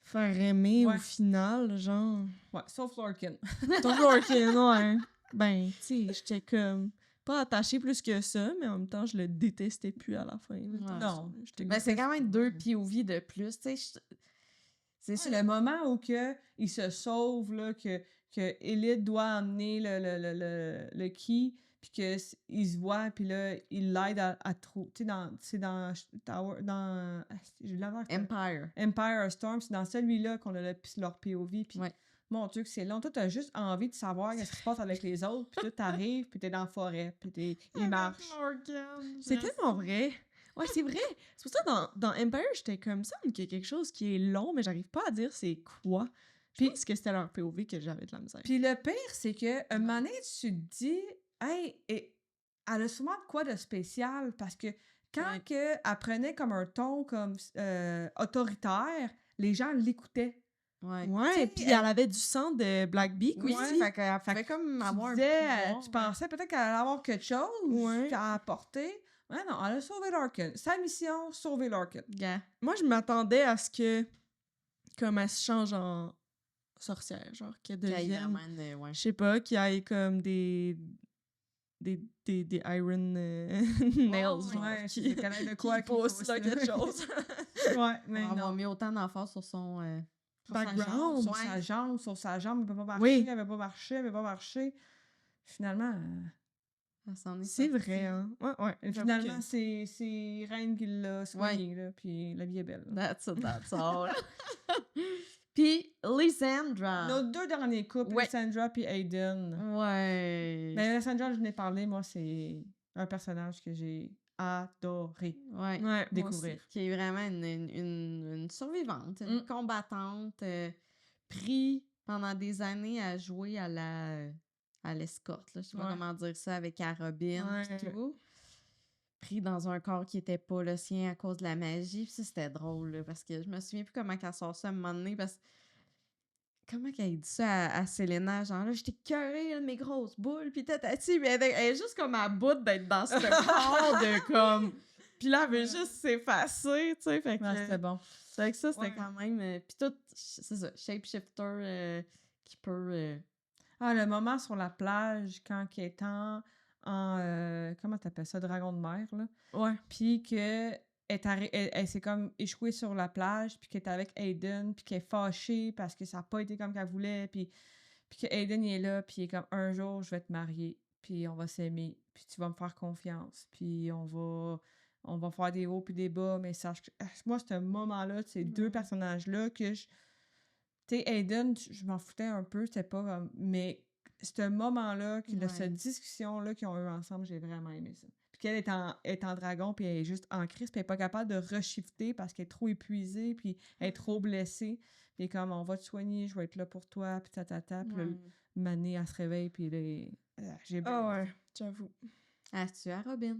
faire aimer Ouais. au final, genre... Ouais, sauf Larkin. Toujours ouais. Ben, tu sais, j'étais comme... Pas attachée plus que ça, mais en même temps, je le détestais plus à la fin. là. Ouais. Non. J'étais Mais c'est quand même 2 POV de plus, tu sais. C'est C'est le moment où que il se sauve, là, que que Elite doit emmener le key, puis qu'il se voit, puis là, il l'aide à trouver. Tu sais, c'est dans Tower. J'ai de la misère. Empire Storm, c'est dans celui-là qu'on a leur POV, puis Ouais. mon Dieu, que c'est long. Toi, t'as juste envie de savoir ce qui se passe avec les autres, puis toi, t'arrives, puis t'es dans la forêt, puis ils marchent. C'est tellement vrai. Ouais, c'est vrai. C'est pour ça que dans Empire, j'étais comme ça, mais qu'il y a quelque chose qui est long, mais j'arrive pas à dire c'est quoi. Je pense que c'était leur POV que j'avais de la misère. Puis le pire, c'est que un moment donné, tu te dis, hey, elle a sûrement de quoi de spécial, parce que quand elle prenait comme un ton comme autoritaire, les gens l'écoutaient. Ouais. Ouais, puis elle avait du sang de Black Beak Oui, aussi. fait qu'elle pouvait comme avoir un pouvoir. Tu pensais peut-être qu'elle allait avoir quelque chose Ouais. à apporter. Ouais, non, elle a sauvé Larkin. Sa mission, sauver Larkin. Gars. Moi, je m'attendais à ce que, comme elle se change en sorcière, genre, qu'elle devienne, Ouais. je sais pas, qu'il y ait comme des iron nails, genre, Ouais, qui, c'est connaître de quoi qui poussent, là, quelque chose. Ouais, mais On avoir non. mis autant d'emphase sur son Background. Sur sa jambe, elle peut pas marcher, Oui. elle veut pas marcher. Finalement, elle s'en est C'est sortie. vrai, hein. Ouais, ouais. j'avoue finalement que- c'est Reine qui l'a soigné, là, puis la vie est belle. là. That's all. Puis Lysandra. Nos deux derniers couples, Ouais. Sandra puis Aiden. Ouais. Mais Sandra, je n'ai parlé, moi, c'est un personnage que j'ai adoré Ouais. Ouais, moi découvrir. aussi. Qui est vraiment une survivante, une Mm. combattante, pris pendant des années à jouer à l'escorte, là, je sais pas Ouais. comment dire ça, avec Arobin Ouais. et tout. Pris dans un corps qui était pas le sien à cause de la magie. Puis ça, c'était drôle, là, parce que je me souviens plus comment qu'elle sort ça à un moment donné, parce que comment qu'elle dit ça à Selena, genre là, j'étais curée, là, mes grosses boules, pis tatati, mais elle est juste comme à bout d'être dans ce corps de comme... Puis là, elle veut juste s'effacer, tu sais, fait que... Ouais, c'était bon. C'est vrai que ça, c'était Ouais. quand même... Puis tout, c'est ça, shapeshifter qui peut... Ah, le moment sur la plage, quand elle est en comment t'appelles ça, dragon de mer, là. Ouais. Puis que elle s'est comme échouée sur la plage, puis qu'elle est avec Aiden, puis qu'elle est fâchée parce que ça n'a pas été comme qu'elle voulait, puis que Aiden il est là, puis il est comme un jour je vais te marier, puis on va s'aimer, puis tu vas me faire confiance, puis on va faire des hauts puis des bas, mais sache que moi ce moment-là, de ces deux personnages-là que tu sais, Aiden, je m'en foutais un peu, c'était pas comme... Mais ce moment-là, cette discussion-là qu'ils ont eu ensemble, j'ai vraiment aimé ça. Puis qu'elle est en dragon, puis elle est juste en crise, puis elle est pas capable de reshifter parce qu'elle est trop épuisée, puis elle est trop blessée. Puis comme, on va te soigner, je vais être là pour toi, puis tatata. Puis là, Mané, elle se réveille, puis là, j'ai Ah ouais, j'avoue. Ah, tu as Robin.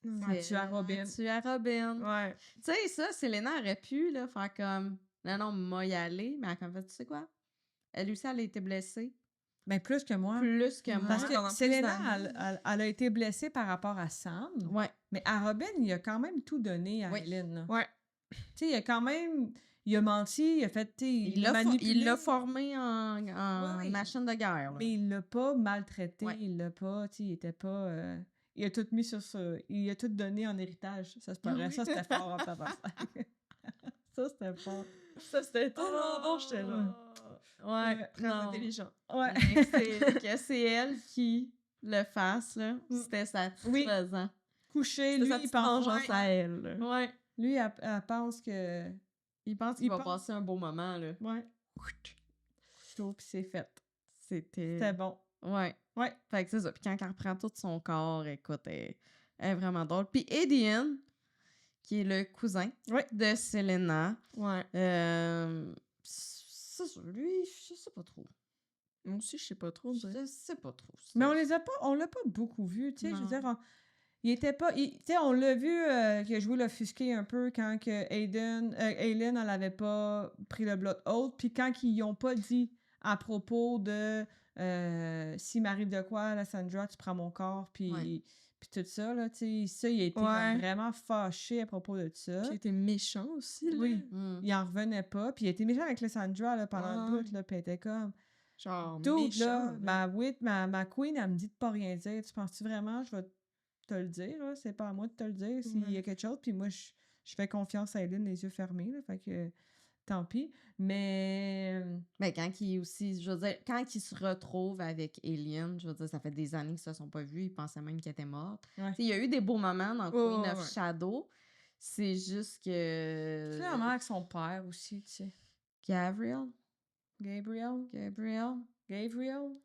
tu as Robin. Tu as Robin. Ouais. Tu sais, ça, Selena aurait pu là, faire comme... Non, moi y aller, mais elle a comme fait, tu sais quoi? Elle aussi, elle a été blessée. Ben, plus que moi. Plus que moi. Parce pendant que plus Selena, d'années. elle a été blessée par rapport à Sam. Ouais. Mais à Robin, il a quand même tout donné à Oui. Hélène. là. Ouais. Tu sais, il a quand même... Il a menti, il a fait... tu sais, Il l'a manipulé. l'a formé en Oui. machine de guerre. Là. Mais il l'a pas maltraité, Ouais. il l'a pas... Tu sais, il était pas... il a tout mis sur ça. Il a tout donné en héritage. Ça, c'est pas vrai. Oui. Ça, c'était fort en tabac. Ça, c'était fort. Ça, c'était tellement bon, j'étais là. Ouais, Très non. intelligent. Ouais. Que c'est elle qui le fasse, là. C'était sa Oui. présent. Couché, C'était lui, sa il petite pense... vengeance à elle. là. Ouais. Lui, elle pense que... Il pense qu'il Il va pense- passer un beau moment, là. Ouais. Couteau, puis c'est fait. C'était... C'était bon. Ouais. Ouais. Fait que c'est ça. Puis quand elle reprend tout son corps, écoute, elle est vraiment drôle. Puis Edian, qui est le cousin Ouais. de Selena. Ouais. C'est ça, lui, je sais pas trop. Moi aussi, je sais pas trop. on dirait. Je sais pas trop. Mais on l'a pas beaucoup vu, tu sais, je veux Non. dire, il était pas, tu sais, on l'a vu qu'il a joué l'offusqué un peu quand que Aiden, Aileen, elle avait pas pris le Blood Oath, puis quand ils ont pas dit à propos de s'il m'arrive de quoi, la Sandra, tu prends mon corps, puis Ouais. puis tout ça, là, tu sais, ça, il a été Ouais. comme vraiment fâché à propos de ça. Puis il était méchant aussi. Là. Oui, Mm. il en revenait pas, puis il était méchant avec la Sandra, là, pendant un Ouais. bout, là, puis elle était comme... Genre, Dude, méchant. là, ma queen, elle me dit de pas rien dire. Tu penses-tu vraiment je vais te le dire? Là? C'est pas à moi de te le dire s'il y a quelque chose. Puis moi, je fais confiance à Eileen, les yeux fermés. Là, fait que... tant pis. Mais Ben, quand il aussi, je veux dire, quand il se retrouve avec Alien, je veux dire, ça fait des années qu'ils se sont pas vus, ils pensaient même qu'elle était morte. ouais. Tu sais, il y a eu des beaux moments dans Ouais, Queen ouais, of ouais. Shadow. C'est juste que. Clairement avec son père aussi, tu sais. Gabriel? Gabriel.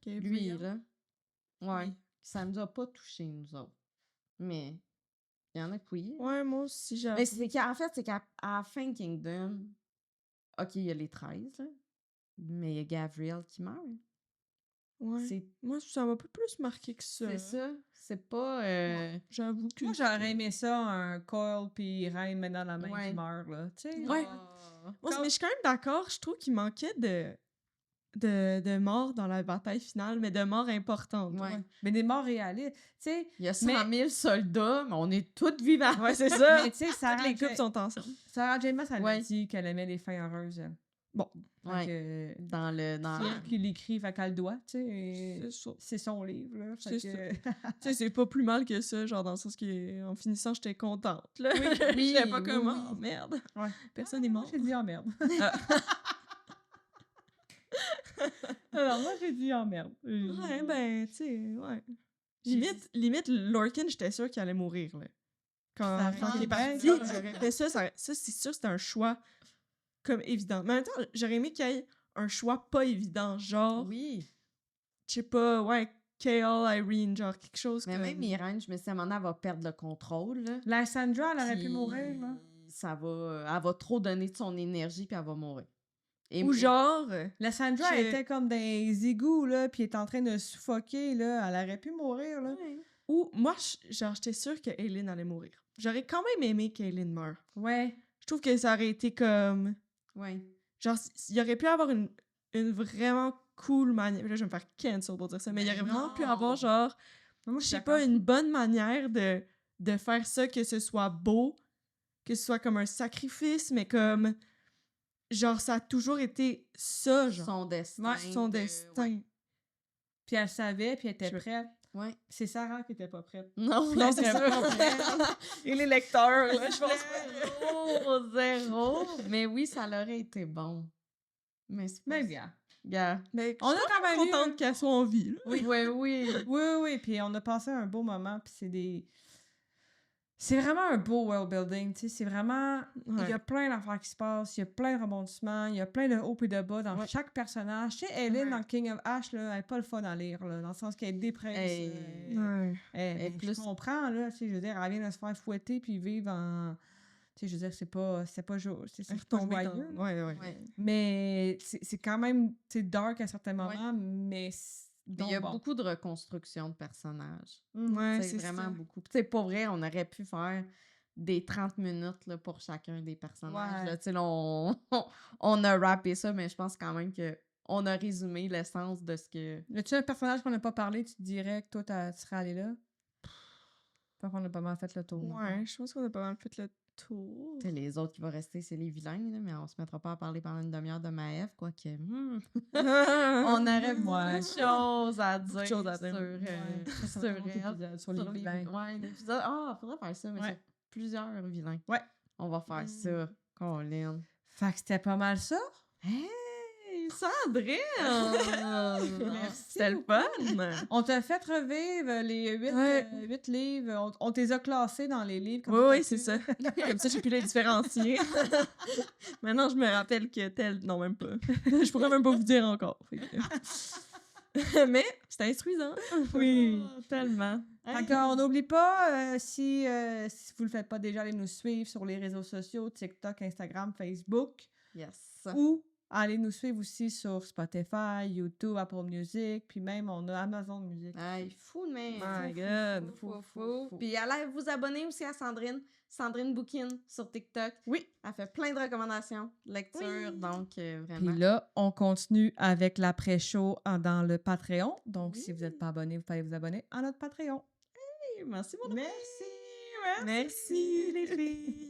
Lui, là. Ouais. Oui. Ça nous a pas touchés, nous autres. Mais il y en a que oui. Ouais, moi aussi, j'avoue. Mais c'est qu'en fait, c'est qu'à à la fin de Kingdom, OK, il y a les 13, là, mais il y a Gabriel qui meurt. Ouais. C'est Moi, ça m'a pas plus marqué que ça. c'est ça. C'est pas... J'avoue que... Moi, j'aurais aimé ça, un Coil puis Reine main dans la main Ouais. qui meurt, là. Tu sais, Ouais. Ah. Moi, Comme- mais je suis quand même d'accord. Je trouve qu'il manquait de morts dans la bataille finale, mais de morts importantes. Ouais. Ouais. Mais des morts réalistes. Tu sais, Il y a 100 Mais- 000 soldats, mais on est tous vivants. Ouais, c'est ça. mais tu sais, Toutes les couples sont ensemble. Sarah J. Maas, elle a Ouais. dit qu'elle aimait les fins heureuses. Elle. Bon, Ouais. Fait que, Dans le... c'est elle qui l'écrit, fait qu'elle le doit, tu sais. et c'est ça. C'est son livre, là. Fait C'est que... tu sais, c'est pas plus mal que ça, genre dans le sens qu'en finissant, j'étais contente. Là. oui, J'étais pas oui, comme, oui. oh, merde. Ouais. Personne n'est Moi, mort. j'ai dit « oh merde ». Alors, moi, j'ai dit « oh merde ». Ouais, ben, tu sais, ouais. J'ai Limite, Lorcan, j'étais sûre qu'il allait mourir, là. Ça Quand il est aurait parti, été bien, j'aurais fait ça, ça c'est sûr, c'était un choix comme évident. Mais en même temps, j'aurais aimé qu'il y ait un choix pas évident, genre, Oui. je sais pas, ouais, Kale, Irene, genre quelque chose Mais comme... même Irène, je me suis dit, à un moment donné, elle va perdre le contrôle, là. La Sandra, elle aurait pu Puis mourir, là. Ça va... Elle va trop donner de son énergie, puis elle va mourir. Et Ou genre... La Sandra Que- elle était comme dans les égouts, là, puis elle est en train de suffoquer, là. Elle aurait pu mourir, là. Ou moi, genre, j'étais sûre que Aileen allait mourir. J'aurais quand même aimé qu'Aileen meure. Ouais. Je trouve que ça aurait été comme... Ouais. Genre, il y aurait pu avoir une vraiment cool manière... Là, je vais me faire cancel pour dire ça, mais il y aurait vraiment pu avoir, genre, Moi, je suis sais d'accord. pas, une bonne manière de faire ça, que ce soit beau, que ce soit comme un sacrifice, mais comme... Genre, ça a toujours été ça, genre. Son destin. Son destin. Puis elle savait, puis elle était Je- prête. Ouais. C'est Sarah qui était pas prête. Non, Non, c'est c'est ça. Et les lecteurs, là, je pense. Zéro. Mais oui, ça l'aurait été bon. Mais c'est pas... Mais bien. Gars. Mais On a quand même eu- contente qu'elle soit en vie, là. Oui, oui, oui. Oui, puis on a passé un beau moment, puis c'est des... C'est vraiment un beau world building, tu sais, c'est vraiment... Il y a plein d'affaires qui se passent, il y a plein de rebondissements, il y a plein de hauts et de bas dans Ouais. chaque personnage. Tu sais, Ellen, Ouais. dans King of Ash, là, elle n'est pas le fun à lire, là, dans le sens qu'elle est dépressée. Ouais. Et Je plus- comprends, là, tu sais, je veux dire, elle vient de se faire fouetter puis vivre en... Tu sais, je veux dire, c'est pas Retomber dans... joyeux. Ouais, ouais. Ouais. Mais c'est quand même, tu sais, dark à certains Ouais. moments, mais... Mais il y a donc bon. beaucoup de reconstruction de personnages. Ouais, C'est c'est vraiment ça. beaucoup. Tu sais, pour vrai, on aurait pu faire des 30 minutes là, pour chacun des personnages. Ouais. Là. Tu sais, là, on a rappé ça, mais je pense quand même que on a résumé l'essence de ce que... Y a-tu un personnage qu'on n'a pas parlé, tu te dirais que toi, tu serais allé là? Je pense qu'on a pas mal fait le tour. Ouais, je pense qu'on a pas mal fait le tour. Tu sais, les autres qui vont rester, c'est les vilains, là, mais on se mettra pas à parler pendant une demi-heure de Maëv, quoique... on aurait beaucoup de choses à dire, choses à dire. sur, Ouais. sur un autre elle. épisode sur les Sur les vilains. Ouais, l'épisode. Ah, faudrait faire ça, mais Ouais. sur plusieurs vilains. Ouais. On va faire ça, Colin. Fait que c'était pas mal ça. Hey, Sandrine! Merci C'était le fun! On t'a fait revivre les 8, Ouais. livres. On t'es a classés dans les livres. comme Oui, t'as oui, pu. c'est ça. Comme ça, j'ai pu les différencier. Maintenant, je me rappelle que tel... Non, même pas. Je pourrais même pas vous dire encore. Fait que- Mais c'était instruisant. Oui. Tellement. Fait qu'on n'oublie pas, si vous le faites pas déjà, allez nous suivre sur les réseaux sociaux, TikTok, Instagram, Facebook. Yes. Ou allez nous suivre aussi sur Spotify, YouTube, Apple Music, puis même on a Amazon Music. Hey, fou de même. My God. Fou. Puis allez vous abonner aussi à Sandrine Bouquin sur TikTok. Oui. Elle fait plein de recommandations, de lecture, Oui. donc vraiment. Puis là, on continue avec l'après-show dans le Patreon. Donc, Oui. si vous n'êtes pas abonné, vous pouvez vous abonner à notre Patreon. Merci, mon Merci. Merci, les filles.